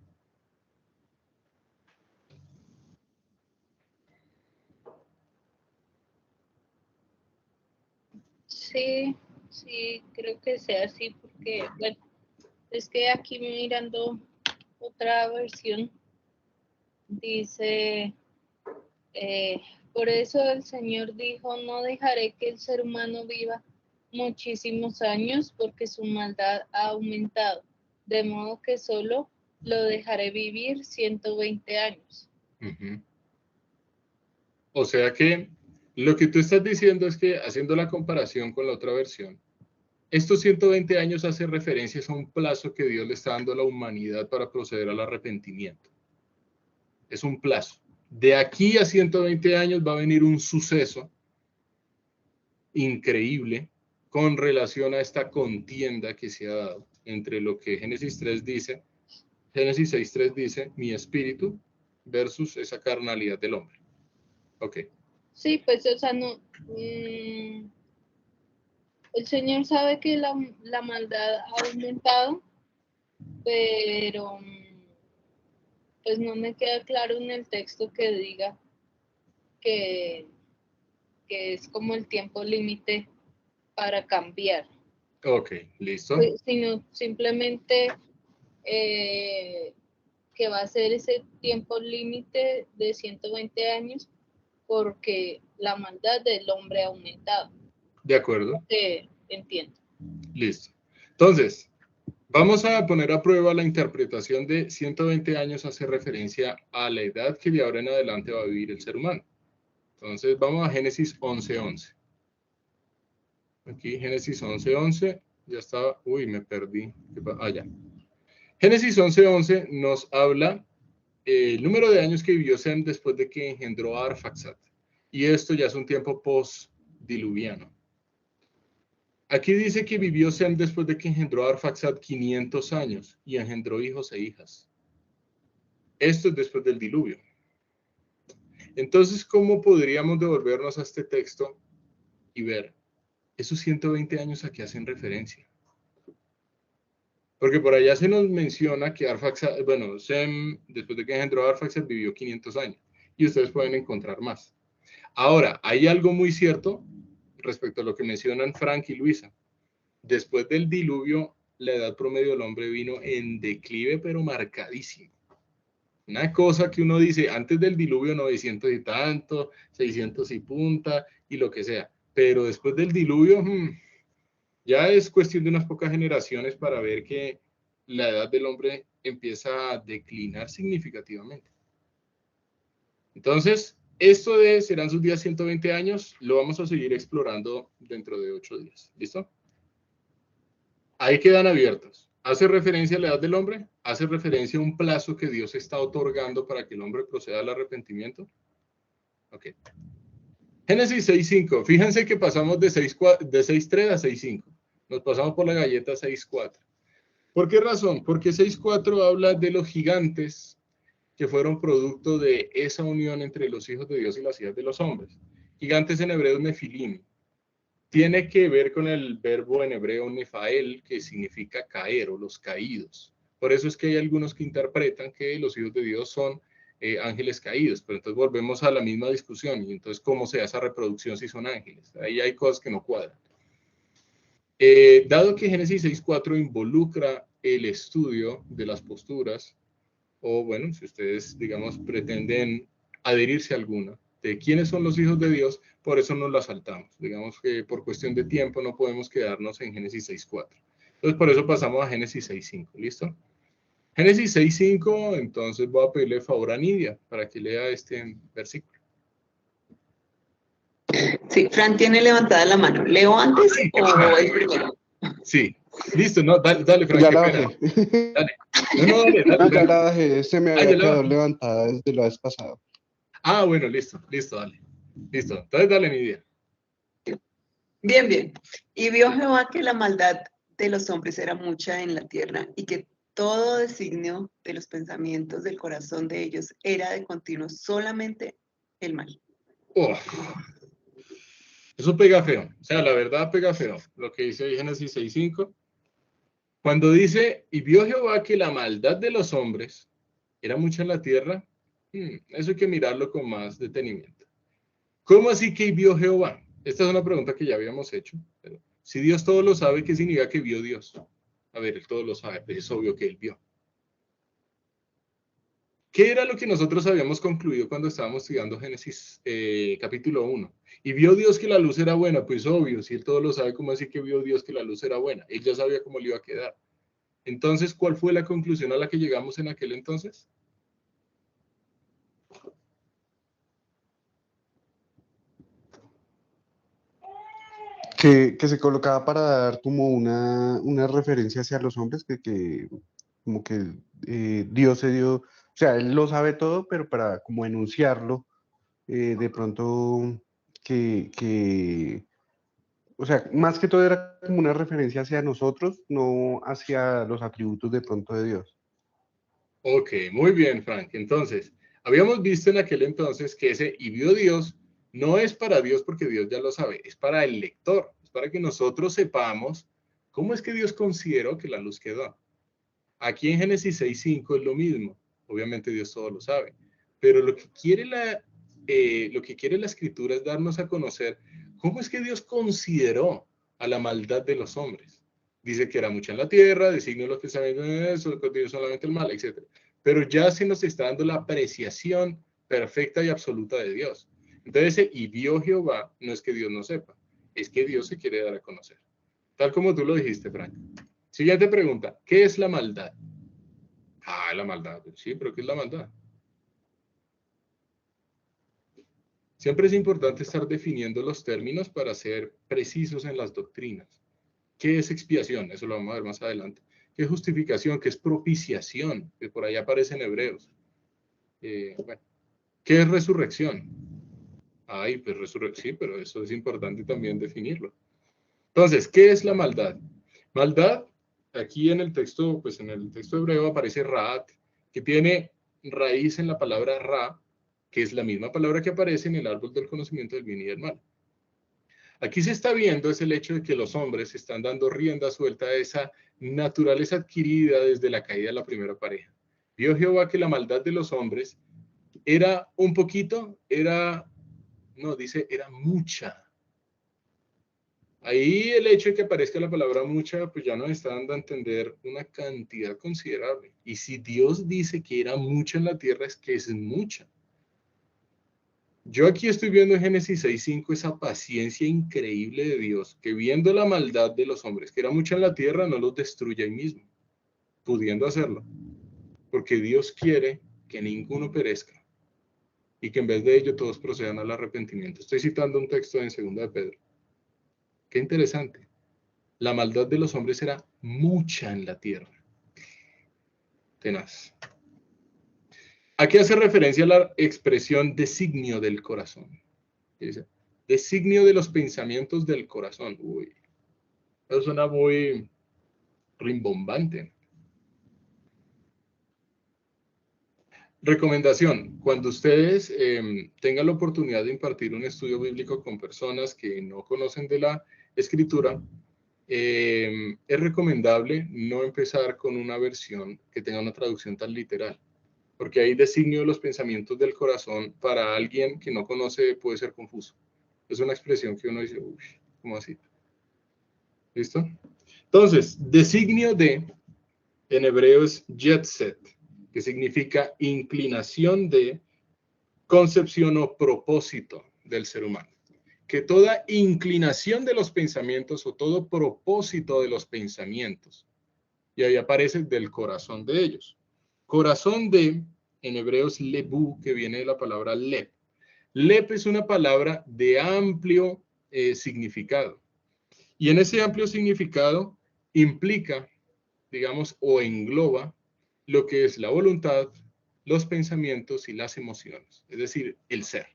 Sí, sí, creo que sea así, porque, bueno, es que aquí mirando otra versión, dice, por eso el Señor dijo, no dejaré que el ser humano viva muchísimos años, porque su maldad ha aumentado, de modo que solo lo dejaré vivir 120 años. Uh-huh. O sea que lo que tú estás diciendo es que, haciendo la comparación con la otra versión, estos 120 años hace referencia a un plazo que Dios le está dando a la humanidad para proceder al arrepentimiento. Es un plazo. De aquí a 120 años va a venir un suceso increíble con relación a esta contienda que se ha dado entre lo que Génesis 3 dice, Génesis 6:3 dice, mi espíritu versus esa carnalidad del hombre. Ok. Sí, pues, o sea, no, el Señor sabe que la maldad ha aumentado, pero pues no me queda claro en el texto que diga que es como el tiempo límite para cambiar, Ok, listo. pues, sino simplemente que va a ser ese tiempo límite de 120 años porque la maldad del hombre ha aumentado. De acuerdo. Entiendo. Listo. Entonces, vamos a poner a prueba la interpretación de 120 años hace referencia a la edad que de ahora en adelante va a vivir el ser humano. Entonces, vamos a Génesis 11:11. Aquí, Génesis 11:11. Ya estaba, uy, me perdí. Ya. Génesis 11:11 nos habla el número de años que vivió Sem después de que engendró a Arfaxad. Y esto ya es un tiempo post-diluviano. Aquí dice que vivió Sem después de que engendró a Arfaxad 500 años y engendró hijos e hijas. Esto es después del diluvio. Entonces, ¿cómo podríamos devolvernos a este texto y ver esos 120 años a qué hacen referencia? Porque por allá se nos menciona que Arfaxad, bueno, Sem, después de que engendró a Arfaxad, vivió 500 años. Y ustedes pueden encontrar más. Ahora, hay algo muy cierto respecto a lo que mencionan Frank y Luisa. Después del diluvio, la edad promedio del hombre vino en declive, pero marcadísimo. Una cosa que uno dice, antes del diluvio 900 y tanto, 600 y punta, y lo que sea. Pero después del diluvio, ya es cuestión de unas pocas generaciones para ver que la edad del hombre empieza a declinar significativamente. Entonces, esto de serán sus días 120 años, lo vamos a seguir explorando dentro de 8 días. ¿Listo? Ahí quedan abiertos. ¿Hace referencia a la edad del hombre? ¿Hace referencia a un plazo que Dios está otorgando para que el hombre proceda al arrepentimiento? Ok. Génesis 6:5. Fíjense que pasamos de 6:3 a 6:5. Nos pasamos por la galleta 6:4. ¿Por qué razón? Porque 6:4 habla de los gigantes que fueron producto de esa unión entre los hijos de Dios y las hijas de los hombres. Gigantes en hebreo, nefilim. Tiene que ver con el verbo en hebreo nefael, que significa caer o los caídos. Por eso es que hay algunos que interpretan que los hijos de Dios son ángeles caídos, pero entonces volvemos a la misma discusión, y entonces ¿cómo se da esa reproducción si son ángeles? Ahí hay cosas que no cuadran. Dado que Génesis 6.4 involucra el estudio de las posturas, o bueno, si ustedes, digamos, pretenden adherirse a alguna, de quiénes son los hijos de Dios, por eso nos la saltamos. Digamos que por cuestión de tiempo no podemos quedarnos en Génesis 6.4. Entonces, por eso pasamos a Génesis 6.5, ¿listo? Génesis 6.5, entonces voy a pedirle favor a Nidia para que lea este versículo. Sí, Fran tiene levantada la mano. ¿Leo antes o el primero? Sí, listo, no, dale, Frank, Ya qué la pena. bajé. Dale. No, dale, No, ya dale. la bajé. Se me Ah, había ya la quedado bajé. levantada desde la vez pasada. Ah, bueno, listo, dale. Listo, entonces dale, Nidia. Bien, bien. Y vio Jehová que la maldad de los hombres era mucha en la tierra y que todo designio de los pensamientos del corazón de ellos era de continuo solamente el mal. Oh, eso pega feo, o sea, la verdad pega feo, lo que dice ahí Génesis 6.5. Cuando dice, y vio Jehová que la maldad de los hombres era mucha en la tierra, eso hay que mirarlo con más detenimiento. ¿Cómo así que vio Jehová? Esta es una pregunta que ya habíamos hecho. Pero si Dios todo lo sabe, ¿qué significa que vio Dios? A ver, él todo lo sabe, pero es obvio que él vio. ¿Qué era lo que nosotros habíamos concluido cuando estábamos estudiando Génesis capítulo 1? Y vio Dios que la luz era buena, pues obvio, si él todo lo sabe, ¿cómo así que vio Dios que la luz era buena? Él ya sabía cómo le iba a quedar. Entonces, ¿cuál fue la conclusión a la que llegamos en aquel entonces? Que se colocaba para dar como una referencia hacia los hombres, que como que Dios se dio, o sea, Él lo sabe todo, pero para como enunciarlo, de pronto o sea, más que todo era como una referencia hacia nosotros, no hacia los atributos de pronto de Dios. Ok, muy bien, Frank. Entonces, habíamos visto en aquel entonces que ese y vio Dios no es para Dios porque Dios ya lo sabe, es para el lector, es para que nosotros sepamos cómo es que Dios consideró que la luz quedó. Aquí en Génesis 6.5 es lo mismo, obviamente Dios todo lo sabe, pero lo que quiere la escritura es darnos a conocer cómo es que Dios consideró a la maldad de los hombres. Dice que era mucha en la tierra, designó los pensamientos, eso, solamente el mal, etc. Pero ya se nos está dando la apreciación perfecta y absoluta de Dios. Entonces, y vio Jehová, no es que Dios no sepa, es que Dios se quiere dar a conocer. Tal como tú lo dijiste, Frank. Siguiente pregunta, ¿qué es la maldad? Ah, la maldad, sí, pero ¿qué es la maldad? Siempre es importante estar definiendo los términos para ser precisos en las doctrinas. ¿Qué es expiación? Eso lo vamos a ver más adelante. ¿Qué es justificación? ¿Qué es propiciación? Que por ahí aparece en Hebreos. Bueno. ¿Qué es resurrección? Ay, pues resurrección, sí, pero eso es importante también definirlo. Entonces, ¿qué es la maldad? Maldad, aquí en el texto, pues en el texto hebreo aparece Ra'at, que tiene raíz en la palabra Ra, que es la misma palabra que aparece en el árbol del conocimiento del bien y del mal. Aquí se está viendo es el hecho de que los hombres están dando rienda suelta a esa naturaleza adquirida desde la caída de la primera pareja. Vio Jehová que la maldad de los hombres era un poquito, dice, era mucha. Ahí el hecho de que aparezca la palabra mucha, pues ya nos está dando a entender una cantidad considerable. Y si Dios dice que era mucha en la tierra, es que es mucha. Yo aquí estoy viendo en Génesis 6.5 esa paciencia increíble de Dios, que viendo la maldad de los hombres, que era mucha en la tierra, no los destruye ahí mismo, pudiendo hacerlo. Porque Dios quiere que ninguno perezca y que en vez de ello todos procedan al arrepentimiento. Estoy citando un texto en 2 de Pedro. Qué interesante. La maldad de los hombres era mucha en la tierra. Tenaz. ¿A qué hace referencia la expresión designio del corazón? ¿Qué dice? Designio de los pensamientos del corazón. Uy, eso suena muy rimbombante. Recomendación, cuando ustedes tengan la oportunidad de impartir un estudio bíblico con personas que no conocen de la escritura, es recomendable no empezar con una versión que tenga una traducción tan literal, porque ahí designio los pensamientos del corazón para alguien que no conoce puede ser confuso. Es una expresión que uno dice, uy, ¿cómo así? ¿Listo? Entonces, designio de, en hebreo es yetset, que significa inclinación de, concepción o propósito del ser humano. Que toda inclinación de los pensamientos o todo propósito de los pensamientos, y ahí aparece del corazón de ellos. Corazón de, en hebreo es lebu, que viene de la palabra lep. Lep es una palabra de amplio significado. Y en ese amplio significado implica, digamos, o engloba lo que es la voluntad, los pensamientos y las emociones, es decir, el ser.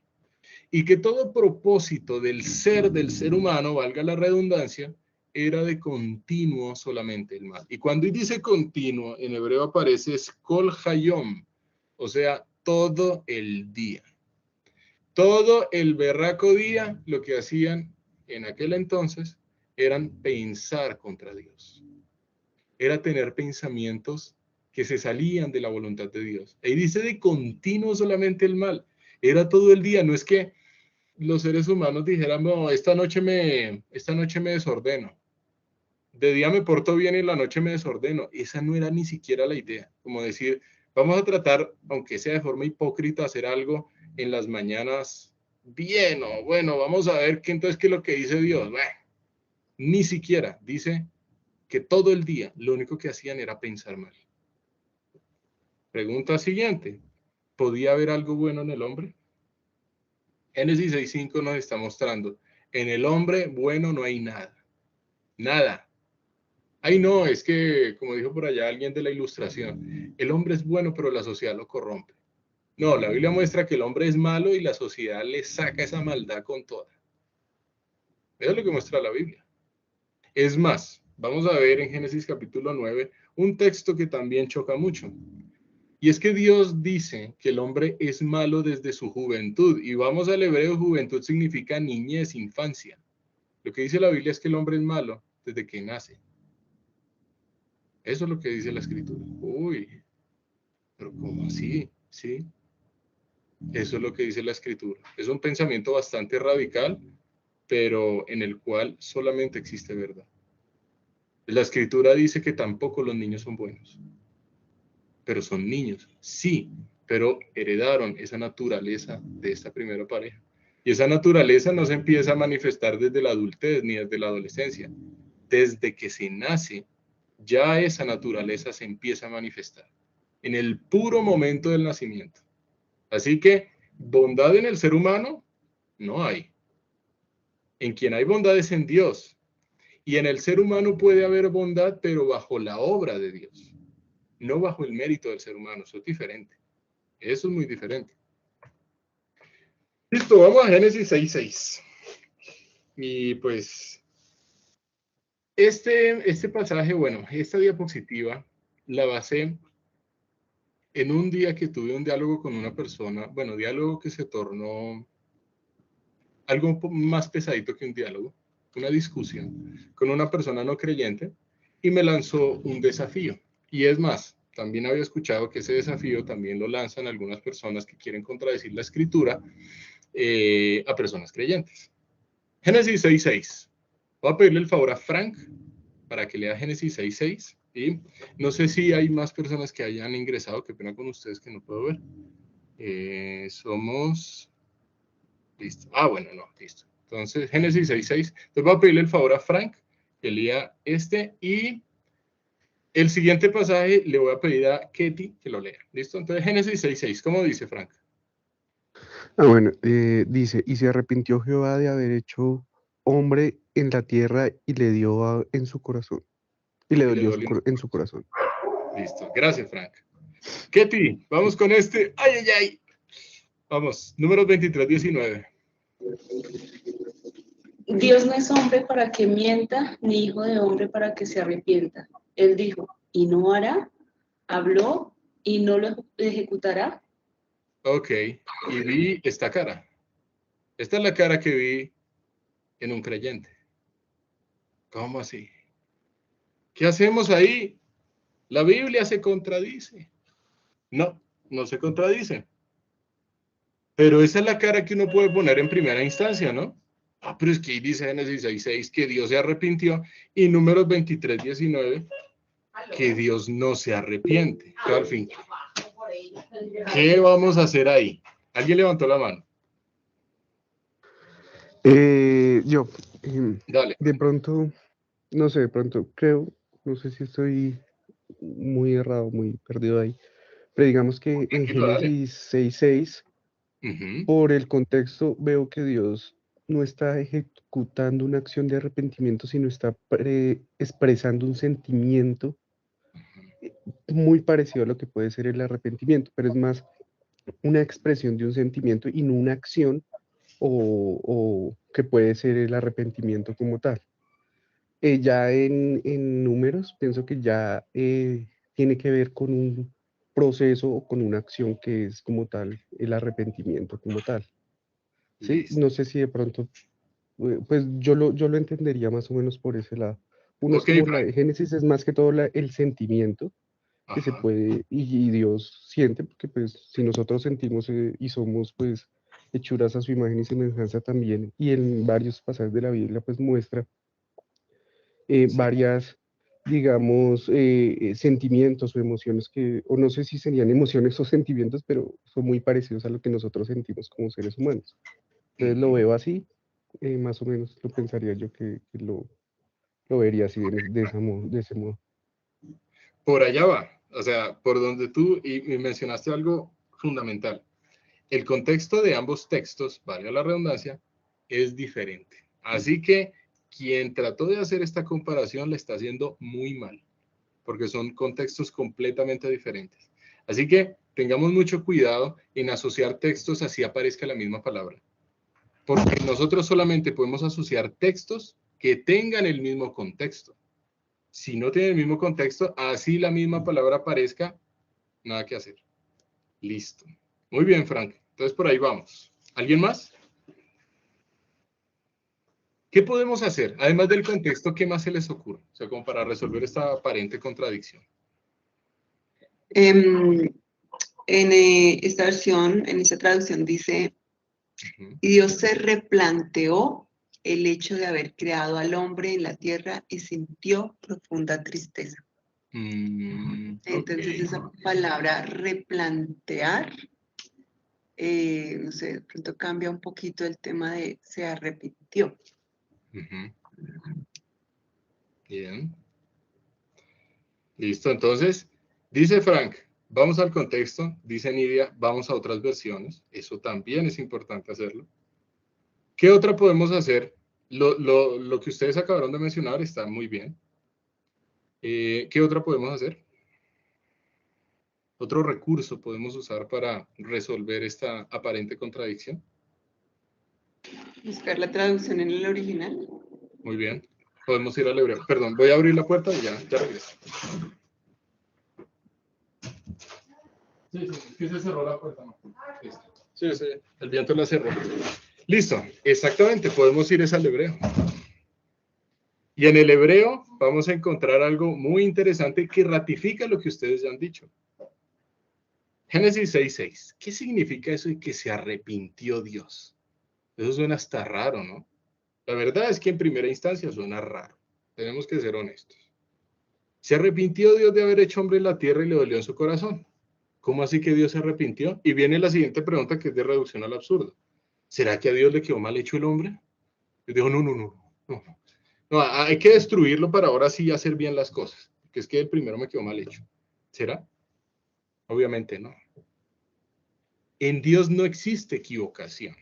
Y que todo propósito del ser humano, valga la redundancia, era de continuo solamente el mal. Y cuando dice continuo, en hebreo aparece kol hayom, o sea, todo el día. Todo el berraco día, lo que hacían en aquel entonces, eran pensar contra Dios. Era tener pensamientos que se salían de la voluntad de Dios. Ahí dice de continuo solamente el mal. Era todo el día, no es que los seres humanos dijeran, no, esta noche me desordeno. De día me porto bien y en la noche me desordeno. Esa no era ni siquiera la idea. Como decir, vamos a tratar, aunque sea de forma hipócrita, hacer algo en las mañanas bien, o bueno, vamos a ver qué entonces qué es lo que dice Dios. Bueno, ni siquiera dice que todo el día lo único que hacían era pensar mal. Pregunta siguiente, ¿podía haber algo bueno en el hombre? Génesis 6:5 nos está mostrando, en el hombre bueno no hay nada, nada. Ay no, es que, como dijo por allá alguien de la Ilustración, el hombre es bueno pero la sociedad lo corrompe. No, la Biblia muestra que el hombre es malo y la sociedad le saca esa maldad con toda. Eso es lo que muestra la Biblia. Es más, vamos a ver en Génesis capítulo 9 un texto que también choca mucho. Y es que Dios dice que el hombre es malo desde su juventud. Y vamos al hebreo, juventud significa niñez, infancia. Lo que dice la Biblia es que el hombre es malo desde que nace. Eso es lo que dice la Escritura. Uy, pero ¿cómo así? ¿Sí? Eso es lo que dice la Escritura. Es un pensamiento bastante radical, pero en el cual solamente existe verdad. La Escritura dice que tampoco los niños son buenos. Pero son niños, sí, pero heredaron esa naturaleza de esta primera pareja. Y esa naturaleza no se empieza a manifestar desde la adultez ni desde la adolescencia. Desde que se nace, ya esa naturaleza se empieza a manifestar. En el puro momento del nacimiento. Así que, bondad en el ser humano, no hay. En quien hay bondad es en Dios. Y en el ser humano puede haber bondad, pero bajo la obra de Dios. No bajo el mérito del ser humano, eso es diferente. Eso es muy diferente. Listo, vamos a Génesis 6:6. Y pues, este pasaje, bueno, esta diapositiva la basé en un día que tuve un diálogo con una persona, bueno, diálogo que se tornó algo más pesadito que un diálogo, una discusión con una persona no creyente, y me lanzó un desafío. Y es más, también había escuchado que ese desafío también lo lanzan algunas personas que quieren contradecir la escritura a personas creyentes. Génesis 6:6. Voy a pedirle el favor a Frank para que lea Génesis 6:6. Y no sé si hay más personas que hayan ingresado, qué pena con ustedes que no puedo ver. Somos... Listo. Ah, bueno, no, listo. Entonces, Génesis 6:6. Entonces voy a pedirle el favor a Frank que lea este y el siguiente pasaje le voy a pedir a Ketty que lo lea. ¿Listo? Entonces, Génesis 6:6. ¿Cómo dice Frank? Bueno, dice, y se arrepintió Jehová de haber hecho hombre en la tierra y le dio en su corazón. Y le Y le dolió dolió. en su corazón. Listo. Gracias, Frank. Ketty, vamos con este. ¡Ay, ay, ay! Vamos, número 23:19. Dios no es hombre para que mienta, ni hijo de hombre para que se arrepienta. Él dijo, y no hará, habló, y no lo ejecutará. Ok, y vi esta cara. Esta es la cara que vi en un creyente. ¿Cómo así? ¿Qué hacemos ahí? La Biblia se contradice. No, no se contradice. Pero esa es la cara que uno puede poner en primera instancia, ¿no? Ah, pero es que ahí dice Génesis 6:6 que Dios se arrepintió y Números 23:19 que Dios no se arrepiente. Pero al fin, ¿qué vamos a hacer ahí? ¿Alguien levantó la mano? Yo, Dale. de pronto, no sé, de pronto creo, no sé si estoy muy errado, muy perdido ahí, pero digamos que en Tranquilo, dale. Génesis 6:6, Ujú. por el contexto, veo que Dios no está ejecutando una acción de arrepentimiento, sino está expresando un sentimiento muy parecido a lo que puede ser el arrepentimiento, pero es más una expresión de un sentimiento y no una acción o que puede ser el arrepentimiento como tal. Ya en números, pienso que ya tiene que ver con un proceso o con una acción que es como tal el arrepentimiento como tal. ¿Sí? Listo. No sé si de pronto, pues yo lo entendería más o menos por ese lado. Uno es Ok, como Frank. Génesis es más que todo el sentimiento que se Ajá. puede y Dios siente, porque pues si nosotros sentimos y somos pues hechuras a su imagen y semejanza también, y en varios pasajes de la Biblia pues muestra Sí. varias, digamos, sentimientos o emociones que, o no sé si serían emociones o sentimientos, pero son muy parecidos a lo que nosotros sentimos como seres humanos. Entonces lo Ujú. veo así, más o menos lo pensaría yo que lo vería así, de ese modo. Por allá va. O sea, por donde tú y mencionaste algo fundamental. El contexto de ambos textos, valga la redundancia, es diferente. Así que quien trató de hacer esta comparación le está haciendo muy mal, porque son contextos completamente diferentes. Así que tengamos mucho cuidado en asociar textos así aparezca la misma palabra, porque nosotros solamente podemos asociar textos que tengan el mismo contexto. Si no tienen el mismo contexto, así la misma palabra aparezca, nada que hacer. Listo. Muy bien, Frank. Entonces por ahí vamos. ¿Alguien más? ¿Qué podemos hacer? Además del contexto, ¿qué más se les ocurre? O sea, como para resolver esta aparente contradicción. En esta versión, en esta traducción dice, Uh-huh. y Dios se replanteó el hecho de haber creado al hombre en la tierra y sintió profunda tristeza. Entonces Okay. esa palabra replantear, no sé, de pronto cambia un poquito el tema de se arrepintió. Uh-huh. Bien. Listo. Entonces, dice Frank, vamos al contexto. Dice Nidia, vamos a otras versiones. Eso también es importante hacerlo. ¿Qué otra podemos hacer? Lo que ustedes acabaron de mencionar está muy bien. ¿Qué otra podemos hacer? Otro recurso podemos usar para resolver esta aparente contradicción. Buscar la traducción en el original. Muy bien. Podemos ir al hebreo. Perdón, voy a abrir la puerta y ya regreso. Sí, que se cerró la puerta, ¿no? Sí, el viento la cerró. Listo, exactamente, podemos ir al hebreo. Y en el hebreo vamos a encontrar algo muy interesante que ratifica lo que ustedes ya han dicho. Génesis 6:6. ¿Qué significa eso de que se arrepintió Dios? Eso suena hasta raro, ¿no? La verdad es que en primera instancia suena raro. Tenemos que ser honestos. Se arrepintió Dios de haber hecho hombre en la tierra y le dolió en su corazón. ¿Cómo así que Dios se arrepintió? Y viene la siguiente pregunta que es de reducción al absurdo. ¿Será que a Dios le quedó mal hecho el hombre? Yo digo, no. No, hay que destruirlo para ahora sí hacer bien las cosas. Porque es que el primero me quedó mal hecho. ¿Será? Obviamente no. En Dios no existe equivocación.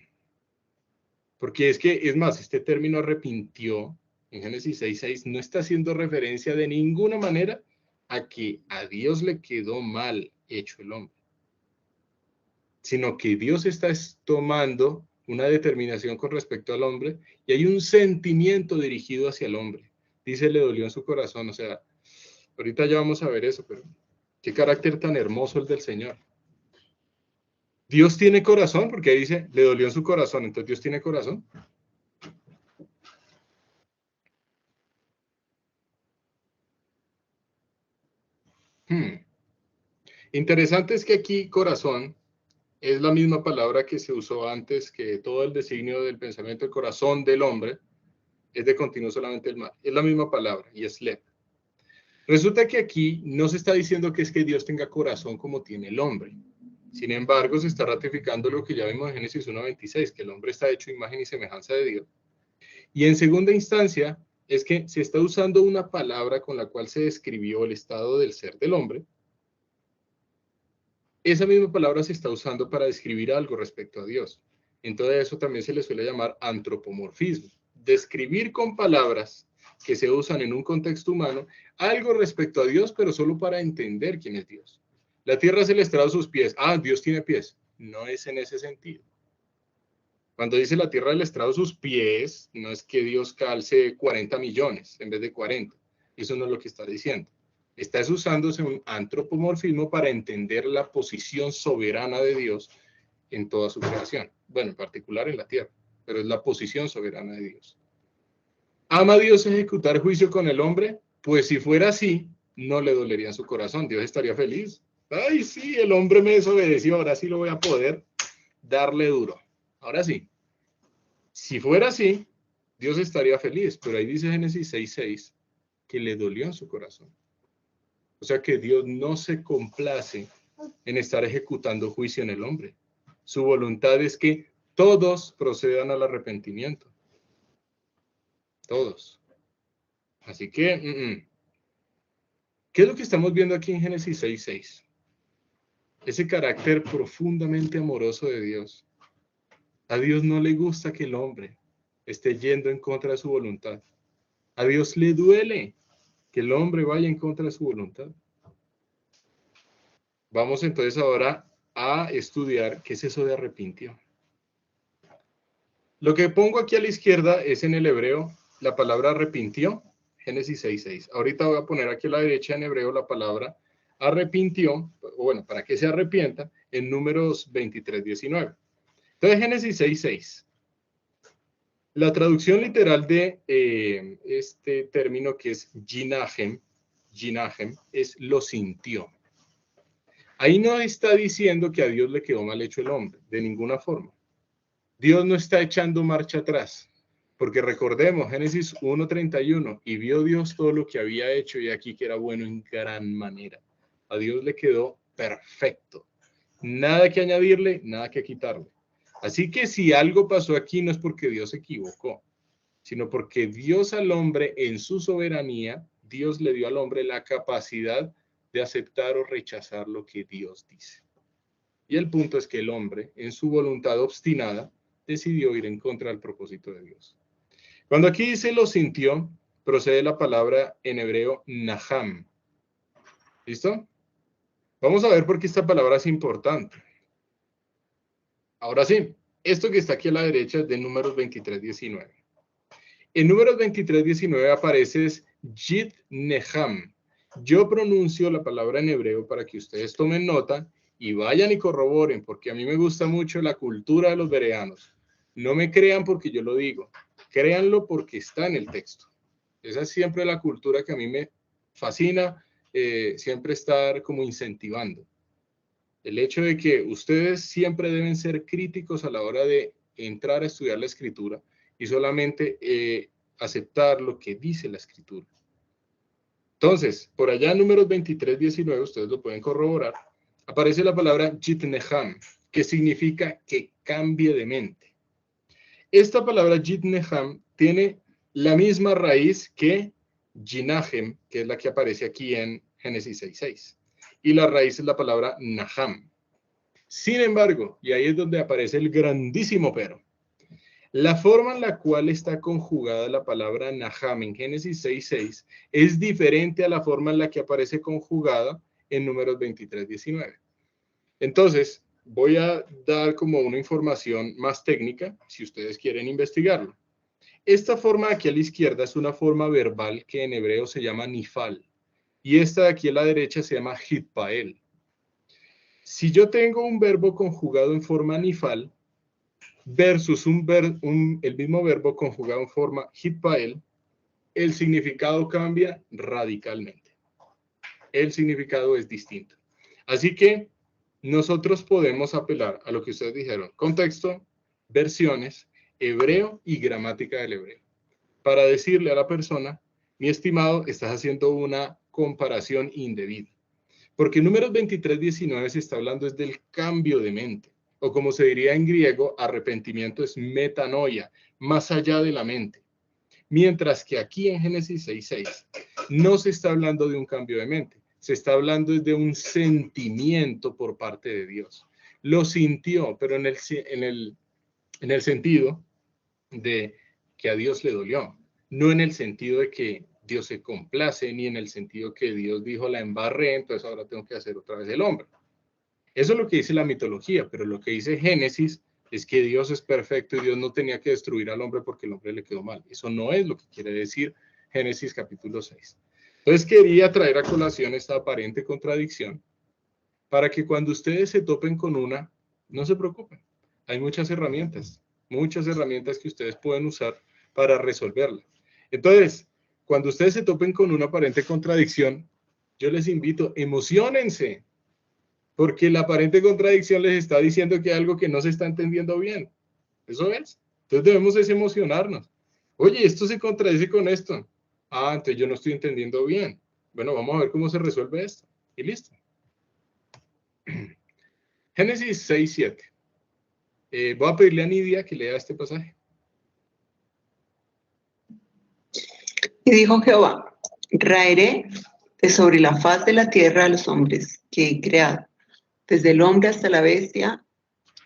Porque es que, es más, este término arrepintió en Génesis 6:6 no está haciendo referencia de ninguna manera a que a Dios le quedó mal hecho el hombre, sino que Dios está tomando una determinación con respecto al hombre y hay un sentimiento dirigido hacia el hombre. Dice, le dolió en su corazón, o sea, ahorita ya vamos a ver eso, pero qué carácter tan hermoso el del Señor. Dios tiene corazón, porque ahí dice, le dolió en su corazón, entonces Dios tiene corazón. Interesante es que aquí corazón es la misma palabra que se usó antes, que todo el designio del pensamiento del corazón del hombre es de continuo solamente el mal. Es la misma palabra y es lep. Resulta que aquí no se está diciendo que es que Dios tenga corazón como tiene el hombre. Sin embargo, se está ratificando lo que ya vimos en Génesis 1:26, que el hombre está hecho imagen y semejanza de Dios. Y en segunda instancia, es que se está usando una palabra con la cual se describió el estado del ser del hombre. Esa misma palabra se está usando para describir algo respecto a Dios. Entonces eso también se le suele llamar antropomorfismo. Describir con palabras que se usan en un contexto humano algo respecto a Dios, pero solo para entender quién es Dios. La tierra es el estrado de sus pies. Ah, Dios tiene pies. No es en ese sentido. Cuando dice la tierra del estrado de sus pies, no es que Dios calce 40 millones en vez de 40. Eso no es lo que está diciendo. Está usándose un antropomorfismo para entender la posición soberana de Dios en toda su creación. Bueno, en particular en la tierra, pero es la posición soberana de Dios. ¿Ama Dios ejecutar juicio con el hombre? Pues si fuera así, no le dolería en su corazón. Dios estaría feliz. Ay, sí, el hombre me desobedeció, ahora sí lo voy a poder darle duro. Ahora sí. Si fuera así, Dios estaría feliz, pero ahí dice Génesis 6:6 que le dolió en su corazón. O sea que Dios no se complace en estar ejecutando juicio en el hombre. Su voluntad es que todos procedan al arrepentimiento. Todos. Así que, ¿qué es lo que estamos viendo aquí en Génesis 6:6? Ese carácter profundamente amoroso de Dios. A Dios no le gusta que el hombre esté yendo en contra de su voluntad. A Dios le duele que el hombre vaya en contra de su voluntad. Vamos entonces ahora a estudiar qué es eso de arrepintió. Lo que pongo aquí a la izquierda es en el hebreo la palabra arrepintió, Génesis 6:6. Ahorita voy a poner aquí a la derecha en hebreo la palabra arrepintió, o bueno, para que se arrepienta, en Números 23:19. Entonces, Génesis 6:6. La traducción literal de este término que es Jinahem, es lo sintió. Ahí no está diciendo que a Dios le quedó mal hecho el hombre, de ninguna forma. Dios no está echando marcha atrás, porque recordemos Génesis 1:31, y vio Dios todo lo que había hecho y aquí que era bueno en gran manera. A Dios le quedó perfecto. Nada que añadirle, nada que quitarle. Así que si algo pasó aquí no es porque Dios se equivocó, sino porque Dios al hombre en su soberanía, Dios le dio al hombre la capacidad de aceptar o rechazar lo que Dios dice. Y el punto es que el hombre, en su voluntad obstinada, decidió ir en contra del propósito de Dios. Cuando aquí dice lo sintió, procede la palabra en hebreo naham. ¿Listo? Vamos a ver por qué esta palabra es importante. Ahora sí, esto que está aquí a la derecha es de Números 23:19. En Números 23:19 aparece Yit Neham. Yo pronuncio la palabra en hebreo para que ustedes tomen nota y vayan y corroboren, porque a mí me gusta mucho la cultura de los bereanos. No me crean porque yo lo digo, créanlo porque está en el texto. Esa es siempre la cultura que a mí me fascina, siempre estar como incentivando. El hecho de que ustedes siempre deben ser críticos a la hora de entrar a estudiar la escritura y solamente aceptar lo que dice la escritura. Entonces, por allá en Números 23:19, ustedes lo pueden corroborar, aparece la palabra Jitneham, que significa que cambie de mente. Esta palabra Jitneham tiene la misma raíz que Jinahem, que es la que aparece aquí en Génesis 6:6. Y la raíz es la palabra Naham. Sin embargo, y ahí es donde aparece el grandísimo pero, la forma en la cual está conjugada la palabra Naham en Génesis 6:6 es diferente a la forma en la que aparece conjugada en Números 23:19. Entonces, voy a dar como una información más técnica, si ustedes quieren investigarlo. Esta forma de aquí a la izquierda es una forma verbal que en hebreo se llama nifal, y esta de aquí a la derecha se llama hitpael. Si yo tengo un verbo conjugado en forma nifal versus el mismo verbo conjugado en forma hitpael, el significado cambia radicalmente. El significado es distinto. Así que nosotros podemos apelar a lo que ustedes dijeron: contexto, versiones, hebreo y gramática del hebreo, para decirle a la persona: mi estimado, estás haciendo una comparación indebida. Porque en Números 23:19 se está hablando es del cambio de mente, o como se diría en griego, arrepentimiento es metanoia, más allá de la mente. Mientras que aquí en Génesis 6:6 no se está hablando de un cambio de mente, se está hablando de un sentimiento por parte de Dios. Lo sintió, pero en el sentido de que a Dios le dolió, no en el sentido de que Dios se complace, ni en el sentido que Dios dijo: la embarré, entonces ahora tengo que hacer otra vez el hombre. Eso es lo que dice la mitología, pero lo que dice Génesis es que Dios es perfecto y Dios no tenía que destruir al hombre porque el hombre le quedó mal. Eso no es lo que quiere decir Génesis capítulo 6. Entonces quería traer a colación esta aparente contradicción para que cuando ustedes se topen con una, no se preocupen. Hay muchas herramientas que ustedes pueden usar para resolverla. Entonces, cuando ustedes se topen con una aparente contradicción, yo les invito: emociónense, porque la aparente contradicción les está diciendo que hay algo que no se está entendiendo bien. ¿Eso es? Entonces debemos emocionarnos. Oye, esto se contradice con esto. Ah, entonces yo no estoy entendiendo bien. Bueno, vamos a ver cómo se resuelve esto. Y listo. Génesis 6:7. Voy a pedirle a Nidia que lea este pasaje. Y dijo Jehová: raeré de sobre la faz de la tierra a los hombres que he creado, desde el hombre hasta la bestia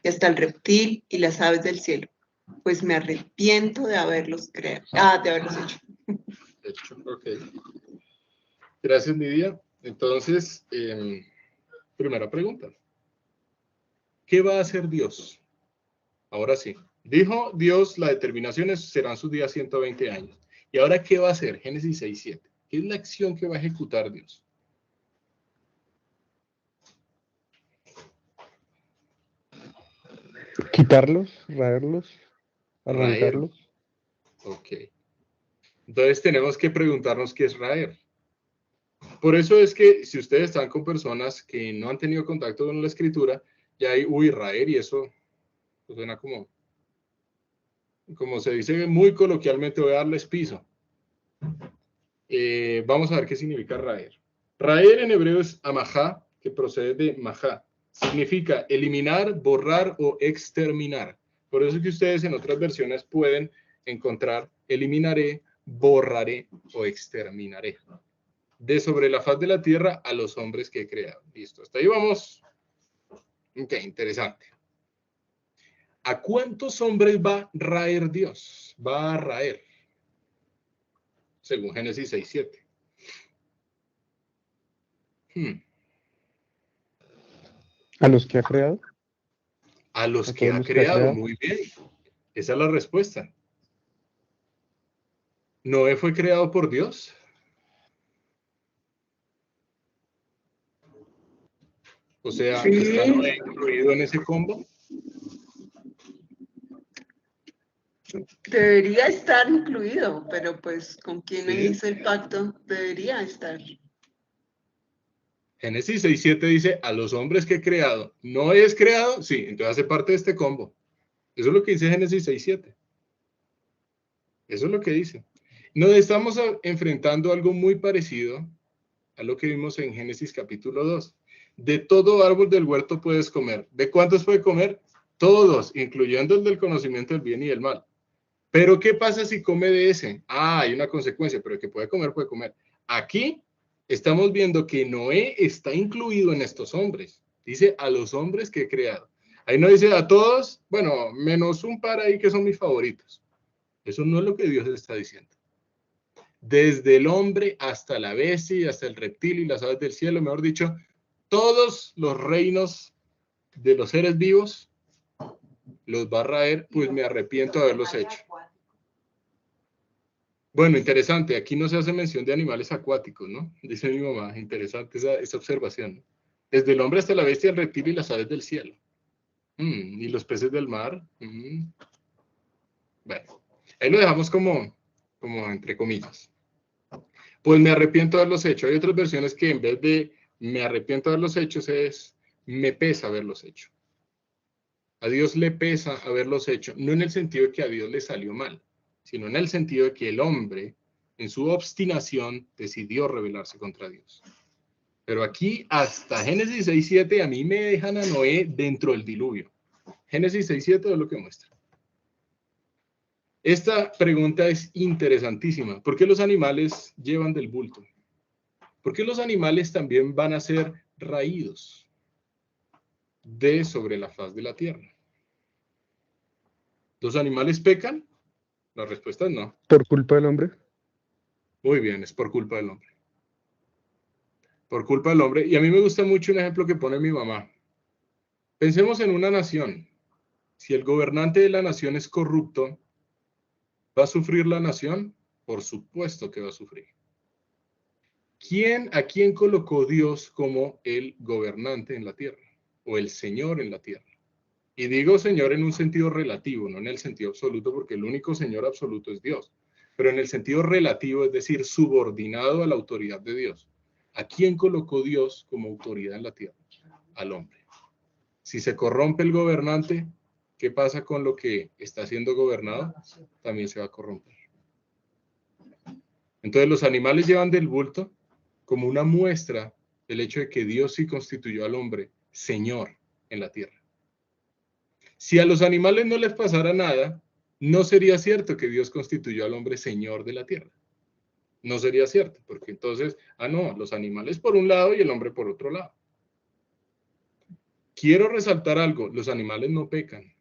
y hasta el reptil y las aves del cielo, pues me arrepiento de haberlos creado, de haberlos hecho. Ok. Gracias, Nidia. Entonces, primera pregunta: ¿qué va a hacer Dios? Ahora sí. Dijo Dios: la determinación serán sus días 120 años. ¿Y ahora qué va a hacer? Génesis 6:7. ¿Qué es la acción que va a ejecutar Dios? Quitarlos, raerlos, Raer. arrancarlos. Ok. Entonces tenemos que preguntarnos qué es raer. Por eso es que si ustedes están con personas que no han tenido contacto con la escritura, ya hay, raer, y eso pues suena como se dice muy coloquialmente: voy a darles piso. Vamos a ver qué significa raer. Raer en hebreo es amajá, que procede de majá. Significa eliminar, borrar o exterminar. Por eso es que ustedes en otras versiones pueden encontrar eliminaré, borraré o exterminaré. De sobre la faz de la tierra a los hombres que he creado. Listo, hasta ahí vamos. Ok, interesante. ¿A cuántos hombres va a raer Dios? Va a raer, según Génesis 6:7. ¿A los que ha creado? A los ¿A que todos ha los que ha creado, creado? muy bien. Esa es la respuesta. ¿Noé fue creado por Dios? O sea, Sí. ¿está Noé incluido en ese combo? Debería estar incluido, pero pues con quien Sí. hizo el pacto debería estar. Génesis 6:7 dice: a los hombres que he creado. ¿No es creado? Sí, entonces hace parte de este combo. Eso es lo que dice Génesis 6:7. Eso es lo que dice. Nos estamos enfrentando a algo muy parecido a lo que vimos en Génesis capítulo 2. De todo árbol del huerto puedes comer. ¿De cuántos puede comer? Todos, incluyendo el del conocimiento del bien y del mal. Pero ¿qué pasa si come de ese? Ah, hay una consecuencia, pero el que puede comer, puede comer. Aquí estamos viendo que Noé está incluido en estos hombres. Dice: a los hombres que he creado. Ahí no dice a todos, bueno, menos un par ahí que son mis favoritos. Eso no es lo que Dios está diciendo. Desde el hombre hasta la bestia y hasta el reptil y las aves del cielo, mejor dicho, todos los reinos de los seres vivos los va a raer, pues me arrepiento de haberlos hecho. Bueno, interesante, aquí no se hace mención de animales acuáticos, ¿no? Dice mi mamá, interesante esa observación, ¿no? Desde el hombre hasta la bestia, el reptil y las aves del cielo. Y los peces del mar. Bueno, ahí lo dejamos como entre comillas. Pues me arrepiento de haberlos hecho. Hay otras versiones que en vez de me arrepiento de haberlos hecho es me pesa haberlos hecho. A Dios le pesa haberlos hecho, no en el sentido de que a Dios le salió mal, sino en el sentido de que el hombre, en su obstinación, decidió rebelarse contra Dios. Pero aquí, hasta Génesis 6:7, a mí me dejan a Noé dentro del diluvio. Génesis 6:7 es lo que muestra. Esta pregunta es interesantísima. ¿Por qué los animales llevan del bulto? ¿Por qué los animales también van a ser raídos de sobre la faz de la tierra? ¿Los animales pecan? La respuesta es no. ¿Por culpa del hombre? Muy bien, es por culpa del hombre. Por culpa del hombre. Y a mí me gusta mucho un ejemplo que pone mi mamá. Pensemos en una nación. Si el gobernante de la nación es corrupto, ¿va a sufrir la nación? Por supuesto que va a sufrir. ¿A quién colocó Dios como el gobernante en la tierra? O el Señor en la tierra. Y digo Señor en un sentido relativo, no en el sentido absoluto, porque el único Señor absoluto es Dios. Pero en el sentido relativo, es decir, subordinado a la autoridad de Dios. ¿A quién colocó Dios como autoridad en la tierra? Al hombre. Si se corrompe el gobernante, ¿qué pasa con lo que está siendo gobernado? También se va a corromper. Entonces los animales llevan del bulto como una muestra del hecho de que Dios sí constituyó al hombre Señor en la tierra. Si a los animales no les pasara nada, no sería cierto que Dios constituyó al hombre Señor de la tierra. No sería cierto, porque entonces, no, los animales por un lado y el hombre por otro lado. Quiero resaltar algo, los animales no pecan.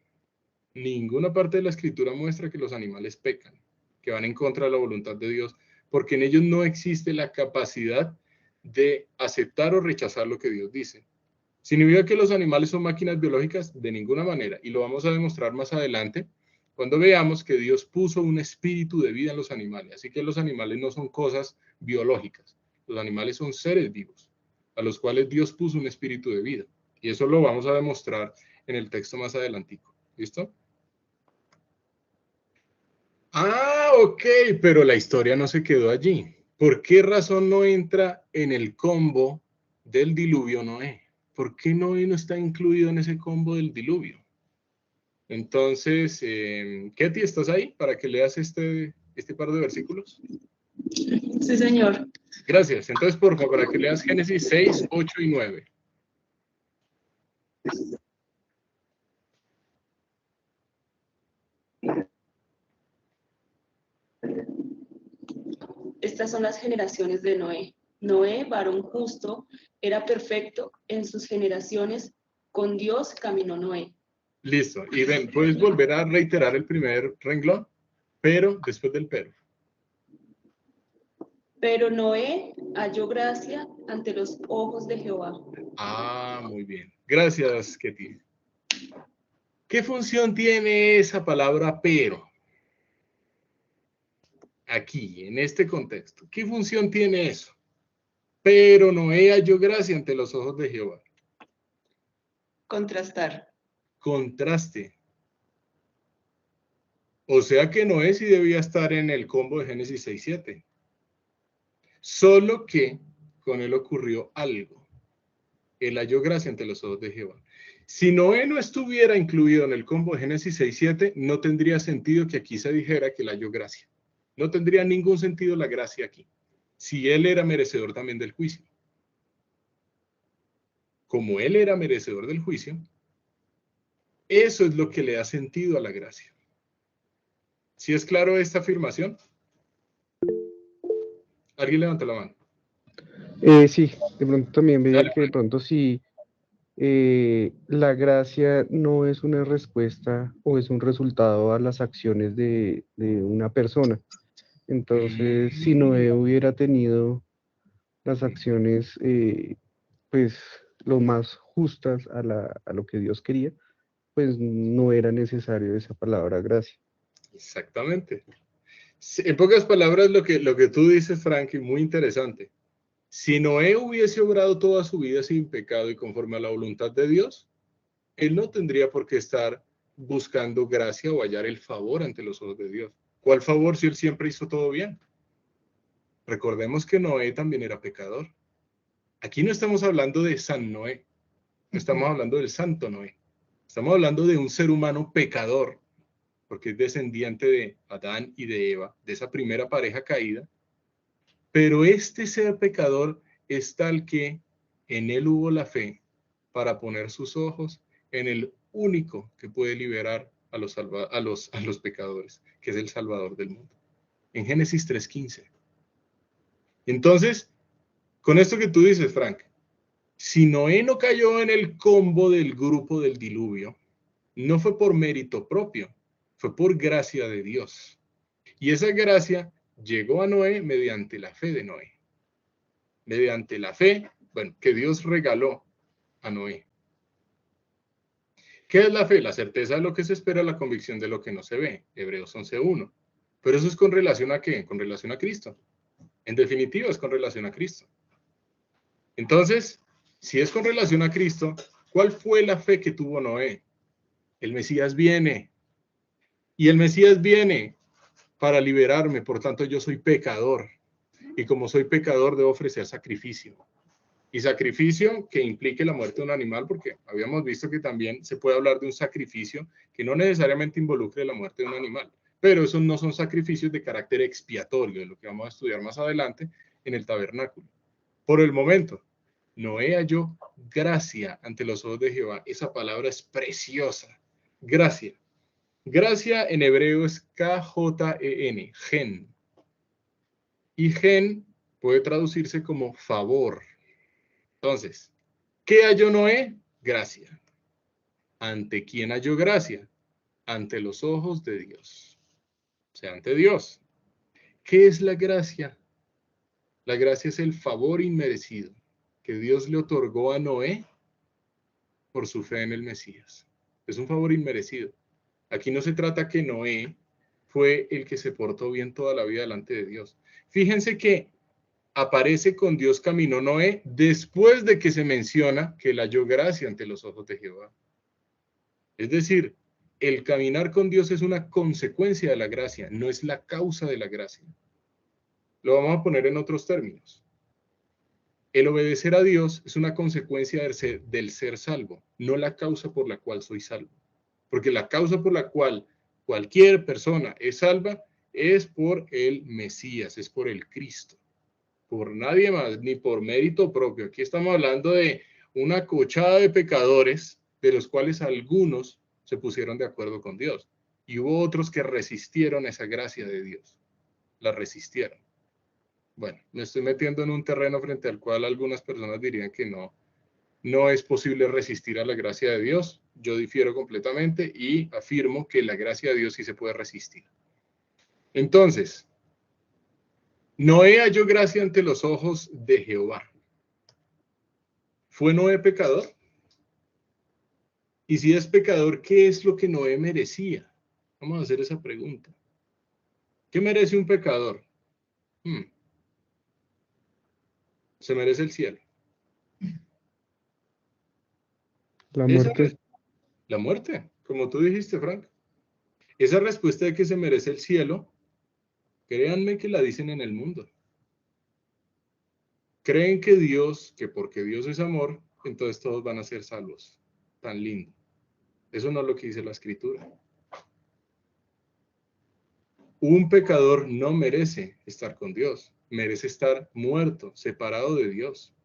Ninguna parte de la escritura muestra que los animales pecan, que van en contra de la voluntad de Dios, porque en ellos no existe la capacidad de aceptar o rechazar lo que Dios dice. ¿Significa que los animales son máquinas biológicas? De ninguna manera, y lo vamos a demostrar más adelante, cuando veamos que Dios puso un espíritu de vida en los animales. Así que los animales no son cosas biológicas, los animales son seres vivos, a los cuales Dios puso un espíritu de vida. Y eso lo vamos a demostrar en el texto más adelantico. ¿Listo? Ok, pero la historia no se quedó allí. ¿Por qué razón no entra en el combo del diluvio Noé? ¿Por qué Noé no está incluido en ese combo del diluvio? Entonces, Ketty, ¿estás ahí para que leas este par de versículos? Sí, señor. Gracias. Entonces, por favor, para que leas Génesis 6, 8 y 9. Estas son las generaciones de Noé. Noé, varón justo, era perfecto en sus generaciones. Con Dios caminó Noé. Listo. Y ven, ¿puedes volver a reiterar el primer renglón? Pero, después del pero. Pero Noé halló gracia ante los ojos de Jehová. Muy bien. Gracias, Ketty. ¿Qué función tiene esa palabra pero? Aquí, en este contexto. ¿Qué función tiene eso? Pero Noé halló gracia ante los ojos de Jehová. Contrastar. Contraste. O sea que Noé sí debía estar en el combo de Génesis 6:7. Solo que con él ocurrió algo. Él halló gracia ante los ojos de Jehová. Si Noé no estuviera incluido en el combo de Génesis 6:7, no tendría sentido que aquí se dijera que él halló gracia. No tendría ningún sentido la gracia aquí. Si él era merecedor también del juicio. Como él era merecedor del juicio, eso es lo que le da sentido a la gracia. ¿Sí es claro esta afirmación? ¿Alguien levanta la mano? Sí, de pronto también veía Dale, que de pronto si la gracia no es una respuesta o es un resultado a las acciones de una persona. Entonces, si Noé hubiera tenido las acciones, pues, lo más justas a lo que Dios quería, pues no era necesario esa palabra gracia. Exactamente. En pocas palabras, lo que tú dices, Frankie, muy interesante. Si Noé hubiese obrado toda su vida sin pecado y conforme a la voluntad de Dios, él no tendría por qué estar buscando gracia o hallar el favor ante los ojos de Dios. ¿Cuál favor si él siempre hizo todo bien? Recordemos que Noé también era pecador. Aquí no estamos hablando de San Noé, no estamos hablando del Santo Noé. Estamos hablando de un ser humano pecador, porque es descendiente de Adán y de Eva, de esa primera pareja caída. Pero este ser pecador es tal que en él hubo la fe para poner sus ojos en el único que puede liberar a los pecadores, que es el Salvador del mundo. En Génesis 3:15. Entonces, con esto que tú dices, Frank, si Noé no cayó en el combo del grupo del diluvio, no fue por mérito propio, fue por gracia de Dios. Y esa gracia llegó a Noé mediante la fe de Noé. Mediante la fe, bueno, que Dios regaló a Noé. ¿Qué es la fe? La certeza de lo que se espera, la convicción de lo que no se ve. Hebreos 11:1. Pero eso es con relación a ¿qué? Con relación a Cristo. En definitiva, es con relación a Cristo. Entonces, si es con relación a Cristo, ¿cuál fue la fe que tuvo Noé? El Mesías viene. Y el Mesías viene para liberarme, por tanto yo soy pecador. Y como soy pecador, debo ofrecer sacrificio. Y sacrificio que implique la muerte de un animal, porque habíamos visto que también se puede hablar de un sacrificio que no necesariamente involucre la muerte de un animal. Pero esos no son sacrificios de carácter expiatorio, de lo que vamos a estudiar más adelante en el tabernáculo. Por el momento, Noé halló gracia ante los ojos de Jehová. Esa palabra es preciosa. Gracia. Gracia en hebreo es K-J-E-N, gen. Y gen puede traducirse como favor. Entonces, ¿qué halló Noé? Gracia. ¿Ante quién halló gracia? Ante los ojos de Dios. O sea, ante Dios. ¿Qué es la gracia? La gracia es el favor inmerecido que Dios le otorgó a Noé por su fe en el Mesías. Es un favor inmerecido. Aquí no se trata que Noé fue el que se portó bien toda la vida delante de Dios. Fíjense que aparece con Dios caminó Noé después de que se menciona que él halló gracia ante los ojos de Jehová. Es decir, el caminar con Dios es una consecuencia de la gracia, no es la causa de la gracia. Lo vamos a poner en otros términos. El obedecer a Dios es una consecuencia del ser salvo, no la causa por la cual soy salvo. Porque la causa por la cual cualquier persona es salva es por el Mesías, es por el Cristo. Por nadie más, ni por mérito propio. Aquí estamos hablando de una cochada de pecadores, de los cuales algunos se pusieron de acuerdo con Dios. Y hubo otros que resistieron esa gracia de Dios. La resistieron. Bueno, me estoy metiendo en un terreno frente al cual algunas personas dirían que no es posible resistir a la gracia de Dios. Yo difiero completamente y afirmo que la gracia de Dios sí se puede resistir. Entonces, Noé halló gracia ante los ojos de Jehová. ¿Fue Noé pecador? Y si es pecador, ¿qué es lo que Noé merecía? Vamos a hacer esa pregunta. ¿Qué merece un pecador? Se merece el cielo. La muerte. La muerte, como tú dijiste, Frank. Esa respuesta de que se merece el cielo, créanme que la dicen en el mundo. Creen que porque Dios es amor, entonces todos van a ser salvos. Tan lindo. Eso no es lo que dice la Escritura. Un pecador no merece estar con Dios, merece estar muerto, separado de Dios.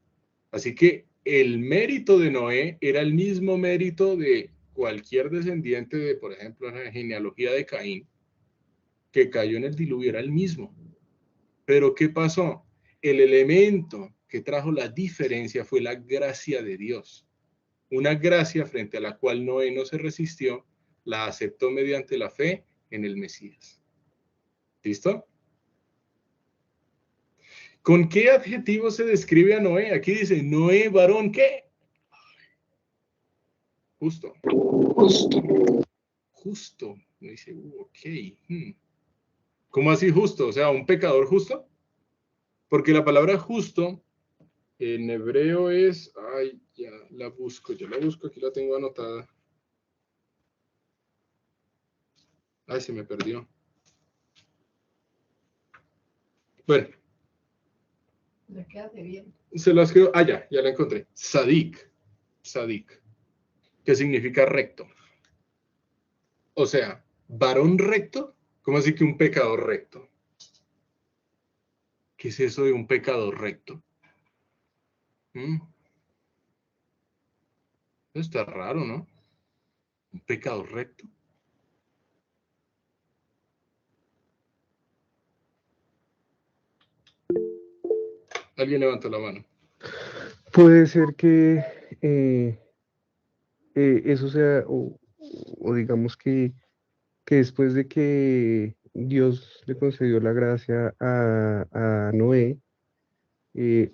Así que el mérito de Noé era el mismo mérito de cualquier descendiente de, por ejemplo, la genealogía de Caín, que cayó en el diluvio, era el mismo. Pero ¿qué pasó? El elemento que trajo la diferencia fue la gracia de Dios. Una gracia frente a la cual Noé no se resistió, la aceptó mediante la fe en el Mesías. ¿Listo? ¿Con qué adjetivo se describe a Noé? Aquí dice, Noé, varón, ¿qué? Justo. Justo. Justo. Me dice, ok. ¿Cómo así justo? O sea, ¿un pecador justo? Porque la palabra justo En hebreo es, ay, ya la busco, aquí la tengo anotada. Ay, se me perdió. Bueno. Se las creo, ya la encontré. Sadik, que significa recto. O sea, varón recto, ¿cómo así que un pecador recto? ¿Qué es eso de un pecador recto? Está raro, ¿no? Un pecador recto. Alguien levantó la mano. Puede ser que eso sea, o digamos que después de que Dios le concedió la gracia a Noé,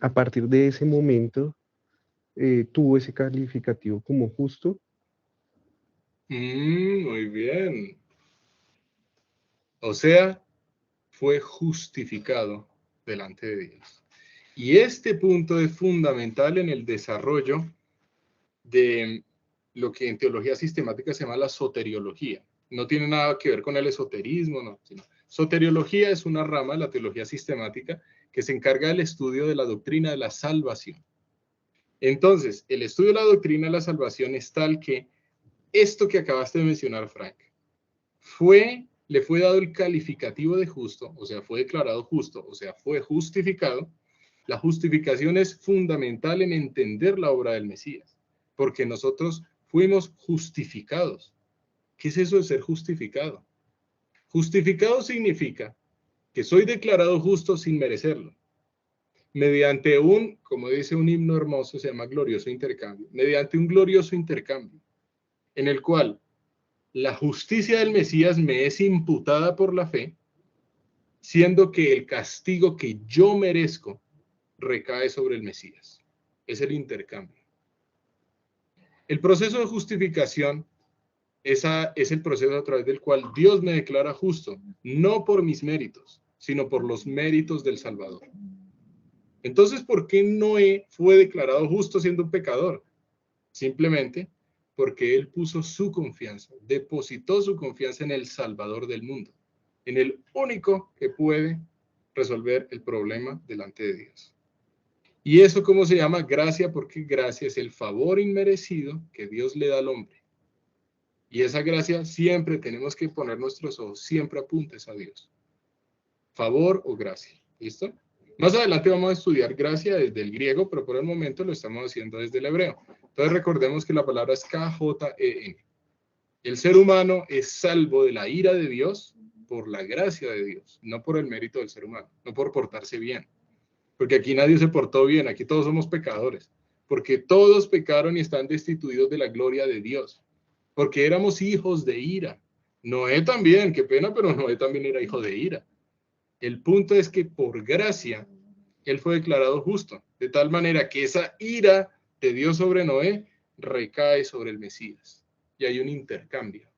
a partir de ese momento tuvo ese calificativo como justo. Muy bien. O sea, fue justificado delante de Dios. Y este punto es fundamental en el desarrollo de lo que en teología sistemática se llama la soteriología. No tiene nada que ver con el esoterismo, no, sino soteriología es una rama de la teología sistemática que se encarga del estudio de la doctrina de la salvación. Entonces, el estudio de la doctrina de la salvación es tal que esto que acabaste de mencionar, Frank, le fue dado el calificativo de justo, o sea, fue declarado justo, o sea, fue justificado. La justificación es fundamental en entender la obra del Mesías, porque nosotros fuimos justificados. ¿Qué es eso de ser justificado? Justificado significa que soy declarado justo sin merecerlo, mediante como dice un himno hermoso, se llama glorioso intercambio, mediante un glorioso intercambio, en el cual la justicia del Mesías me es imputada por la fe, siendo que el castigo que yo merezco recae sobre el Mesías. Es el intercambio. El proceso de justificación es el proceso a través del cual Dios me declara justo, no por mis méritos, sino por los méritos del Salvador. Entonces, ¿por qué Noé fue declarado justo siendo un pecador? Simplemente porque él puso su confianza, depositó su confianza en el Salvador del mundo, en el único que puede resolver el problema delante de Dios. ¿Y eso cómo se llama? Gracia, porque gracia es el favor inmerecido que Dios le da al hombre. Y esa gracia siempre tenemos que poner nuestros ojos, siempre apuntes a Dios. Favor o gracia. ¿Listo? Más adelante vamos a estudiar gracia desde el griego, pero por el momento lo estamos haciendo desde el hebreo. Entonces recordemos que la palabra es K-J-E-N. El ser humano es salvo de la ira de Dios por la gracia de Dios, no por el mérito del ser humano, no por portarse bien. Porque aquí nadie se portó bien, aquí todos somos pecadores. Porque todos pecaron y están destituidos de la gloria de Dios. Porque éramos hijos de ira. Noé también, qué pena, pero Noé también era hijo de ira. El punto es que por gracia, él fue declarado justo, de tal manera que esa ira de Dios sobre Noé recae sobre el Mesías. Y hay un intercambio.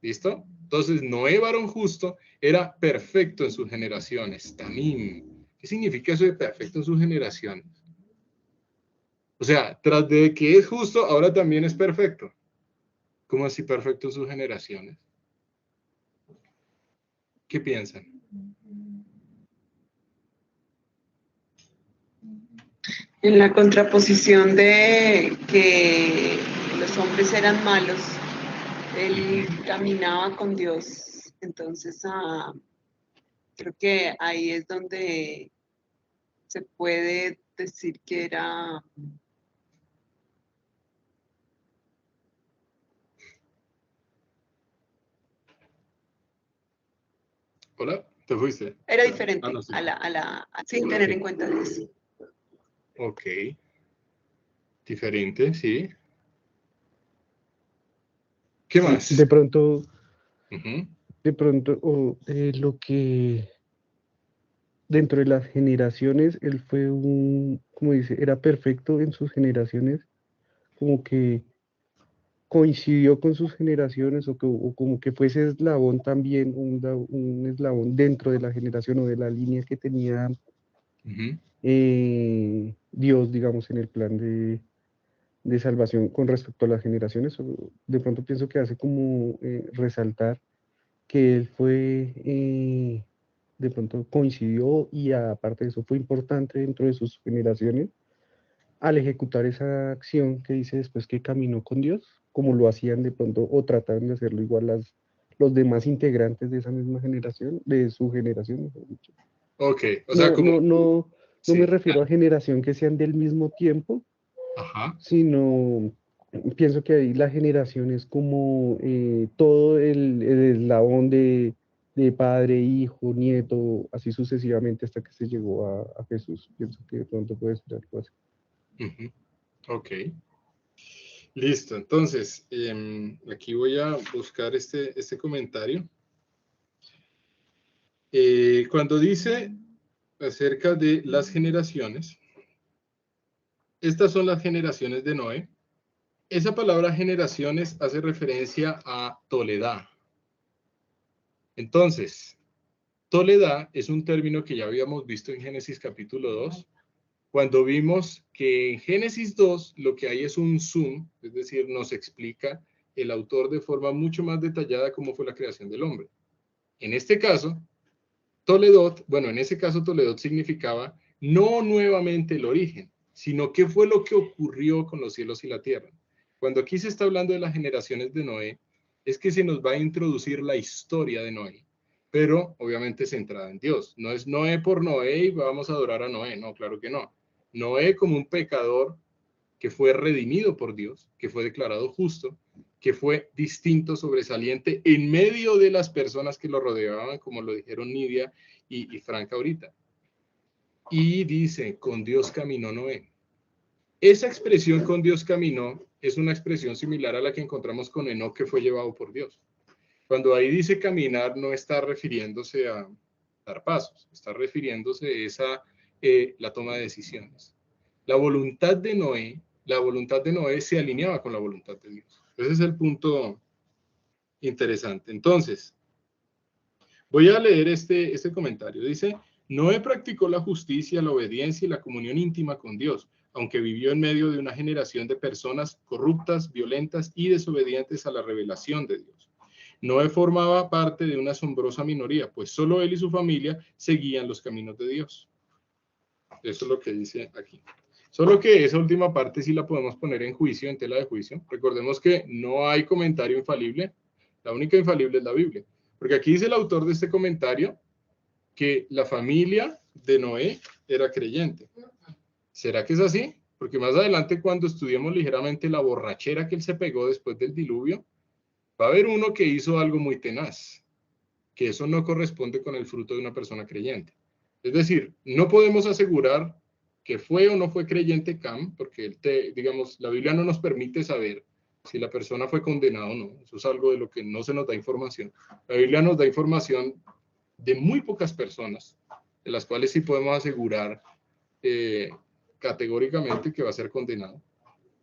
¿Listo? Entonces, Noé, varón justo, era perfecto en sus generaciones. Tamim. ¿Qué significa eso de perfecto en sus generaciones? O sea, tras de que es justo, ahora también es perfecto. ¿Cómo así perfecto en sus generaciones? ¿Qué piensan? En la contraposición de que los hombres eran malos, él caminaba con Dios. Entonces, creo que ahí es donde se puede decir que era... ¿Hola? ¿Te fuiste? Era diferente No, sí. sin tener en cuenta eso. Ok. Diferente, sí. ¿Qué más? De pronto, Uh-huh. lo que dentro de las generaciones, él fue como dice, era perfecto en sus generaciones, como que coincidió con sus generaciones o como que fuese eslabón también, un eslabón dentro de la generación o de la línea que tenía Uh-huh. Dios, digamos, en el plan de salvación con respecto a las generaciones. De pronto pienso que hace como resaltar que él fue, de pronto coincidió y aparte de eso fue importante dentro de sus generaciones al ejecutar esa acción que dice después que caminó con Dios, como lo hacían de pronto o trataban de hacerlo igual los demás integrantes de esa misma generación, de su generación, mejor dicho. Ok, o sea, No, como, no, no, no me sí, refiero a generación que sean del mismo tiempo, ajá, sino pienso que ahí la generación es como todo el eslabón de padre, hijo, nieto, así sucesivamente hasta que se llegó a Jesús. Pienso que de pronto puede ser algo así. ujú, ok. Listo, entonces, aquí voy a buscar este comentario. Cuando dice acerca de las generaciones, estas son las generaciones de Noé. Esa palabra generaciones hace referencia a Toledá. Entonces, Toledá es un término que ya habíamos visto en Génesis capítulo 2, cuando vimos que en Génesis 2 lo que hay es un zoom, es decir, nos explica el autor de forma mucho más detallada cómo fue la creación del hombre. En este caso, Toledot, bueno, en ese caso Toledot significaba no nuevamente el origen, sino qué fue lo que ocurrió con los cielos y la tierra. Cuando aquí se está hablando de las generaciones de Noé, es que se nos va a introducir la historia de Noé, pero obviamente centrada en Dios. No es Noé por Noé y vamos a adorar a Noé, no, claro que no. Noé como un pecador que fue redimido por Dios, que fue declarado justo, que fue distinto, sobresaliente en medio de las personas que lo rodeaban, como lo dijeron Nidia y Franca ahorita. Y dice, con Dios caminó Noé. Esa expresión con Dios caminó es una expresión similar a la que encontramos con Enoc, que fue llevado por Dios. Cuando ahí dice caminar, no está refiriéndose a dar pasos, está refiriéndose a la toma de decisiones. La voluntad de Noé se alineaba con la voluntad de Dios. Ese es el punto interesante. Entonces, voy a leer este comentario. Dice, Noé practicó la justicia, la obediencia y la comunión íntima con Dios, aunque vivió en medio de una generación de personas corruptas, violentas y desobedientes a la revelación de Dios. Noé formaba parte de una asombrosa minoría, pues solo él y su familia seguían los caminos de Dios. Eso es lo que dice aquí. Solo que esa última parte sí la podemos poner en juicio, en tela de juicio. Recordemos que no hay comentario infalible. La única infalible es la Biblia. Porque aquí dice el autor de este comentario que la familia de Noé era creyente. ¿Será que es así? Porque más adelante, cuando estudiemos ligeramente la borrachera que él se pegó después del diluvio, va a haber uno que hizo algo muy tenaz, que eso no corresponde con el fruto de una persona creyente. Es decir, no podemos asegurar que fue o no fue creyente Cam, porque digamos, la Biblia no nos permite saber si la persona fue condenada o no. Eso es algo de lo que no se nos da información. La Biblia nos da información de muy pocas personas, de las cuales sí podemos asegurar categóricamente que va a ser condenado.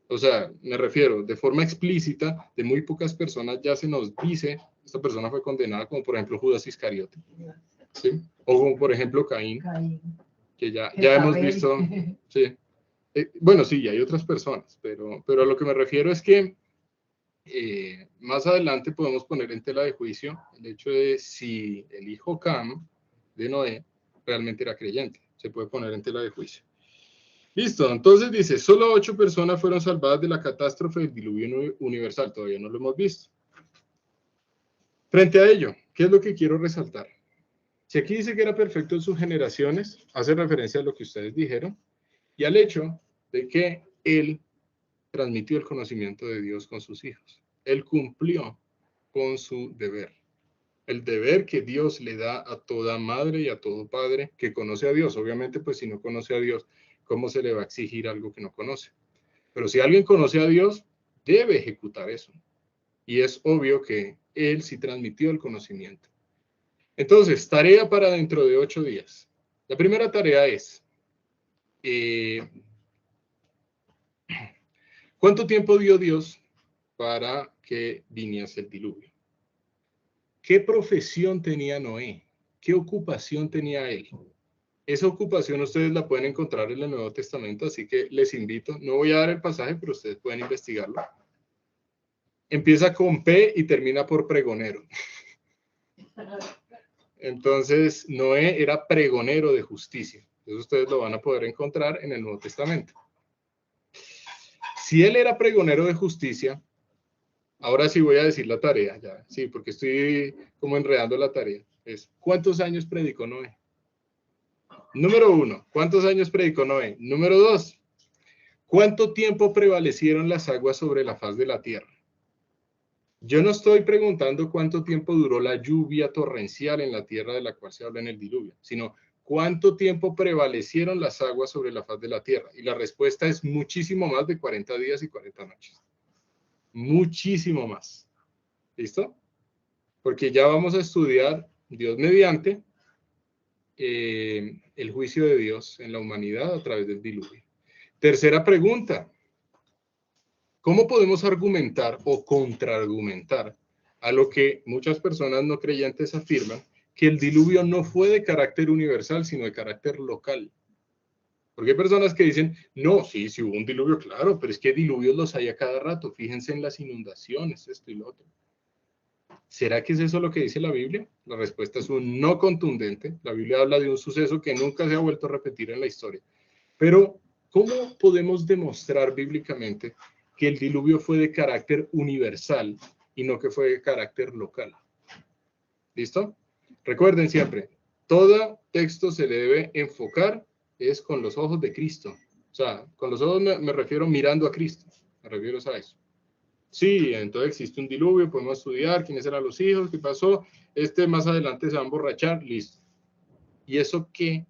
O sea, me refiero, de forma explícita, de muy pocas personas ya se nos dice, esta persona fue condenada, como por ejemplo Judas Iscariote, ¿sí? O como por ejemplo Caín, que ya hemos visto, sí. Bueno, sí, y hay otras personas, pero a lo que me refiero es que más adelante podemos poner en tela de juicio el hecho de si el hijo Cam de Noé realmente era creyente. Se puede poner en tela de juicio. Listo, entonces dice, solo 8 personas fueron salvadas de la catástrofe del diluvio universal. Todavía no lo hemos visto. Frente a ello, ¿qué es lo que quiero resaltar? Si aquí dice que era perfecto en sus generaciones, hace referencia a lo que ustedes dijeron y al hecho de que él transmitió el conocimiento de Dios con sus hijos. Él cumplió con su deber. El deber que Dios le da a toda madre y a todo padre que conoce a Dios. Obviamente, pues si no conoce a Dios, ¿cómo se le va a exigir algo que no conoce? Pero si alguien conoce a Dios, debe ejecutar eso. Y es obvio que él sí transmitió el conocimiento. Entonces, tarea para dentro de 8 días. La primera tarea es, ¿cuánto tiempo dio Dios para que viniese el diluvio? ¿Qué profesión tenía Noé? ¿Qué ocupación tenía él? Esa ocupación ustedes la pueden encontrar en el Nuevo Testamento, así que les invito, no voy a dar el pasaje, pero ustedes pueden investigarlo. Empieza con P y termina por pregonero. Entonces, Noé era pregonero de justicia. Eso ustedes lo van a poder encontrar en el Nuevo Testamento. Si él era pregonero de justicia, ahora sí voy a decir la tarea, ya, sí, porque estoy como enredando la tarea. ¿Cuántos años predicó Noé? Número 1, ¿cuántos años predicó Noé? Número 2, ¿cuánto tiempo prevalecieron las aguas sobre la faz de la tierra? Yo no estoy preguntando cuánto tiempo duró la lluvia torrencial en la tierra de la cual se habla en el diluvio, sino cuánto tiempo prevalecieron las aguas sobre la faz de la tierra. Y la respuesta es muchísimo más de 40 días y 40 noches. Muchísimo más. ¿Listo? Porque ya vamos a estudiar, Dios mediante, el juicio de Dios en la humanidad a través del diluvio. Tercera pregunta. ¿Cómo podemos argumentar o contraargumentar a lo que muchas personas no creyentes afirman, que el diluvio no fue de carácter universal, sino de carácter local? Porque hay personas que dicen, no, sí hubo un diluvio, claro, pero es que diluvios los hay a cada rato. Fíjense en las inundaciones, esto y lo otro. ¿Será que es eso lo que dice la Biblia? La respuesta es un no contundente. La Biblia habla de un suceso que nunca se ha vuelto a repetir en la historia. Pero, ¿cómo podemos demostrar bíblicamente que el diluvio fue de carácter universal y no que fue de carácter local? ¿Listo? Recuerden siempre, todo texto se le debe enfocar es con los ojos de Cristo. O sea, con los ojos me refiero mirando a Cristo. Me refiero a eso. Sí, entonces existe un diluvio, podemos estudiar quiénes eran los hijos, qué pasó, más adelante se va a emborrachar, listo. ¿Y eso qué?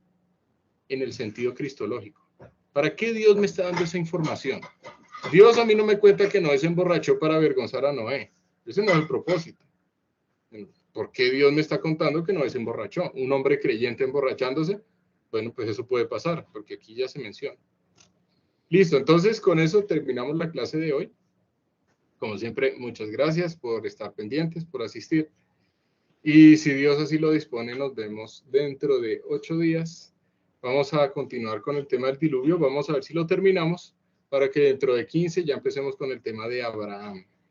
En el sentido cristológico. ¿Para qué Dios me está dando esa información? Dios a mí no me cuenta que Noé se emborrachó para avergonzar a Noé. Ese no es el propósito. ¿Por qué Dios me está contando que Noé se emborrachó? ¿Un hombre creyente emborrachándose? Bueno, pues eso puede pasar, porque aquí ya se menciona. Listo, entonces con eso terminamos la clase de hoy. Como siempre, muchas gracias por estar pendientes, por asistir. Y si Dios así lo dispone, nos vemos dentro de 8 días. Vamos a continuar con el tema del diluvio. Vamos a ver si lo terminamos para que dentro de 15 ya empecemos con el tema de Abraham.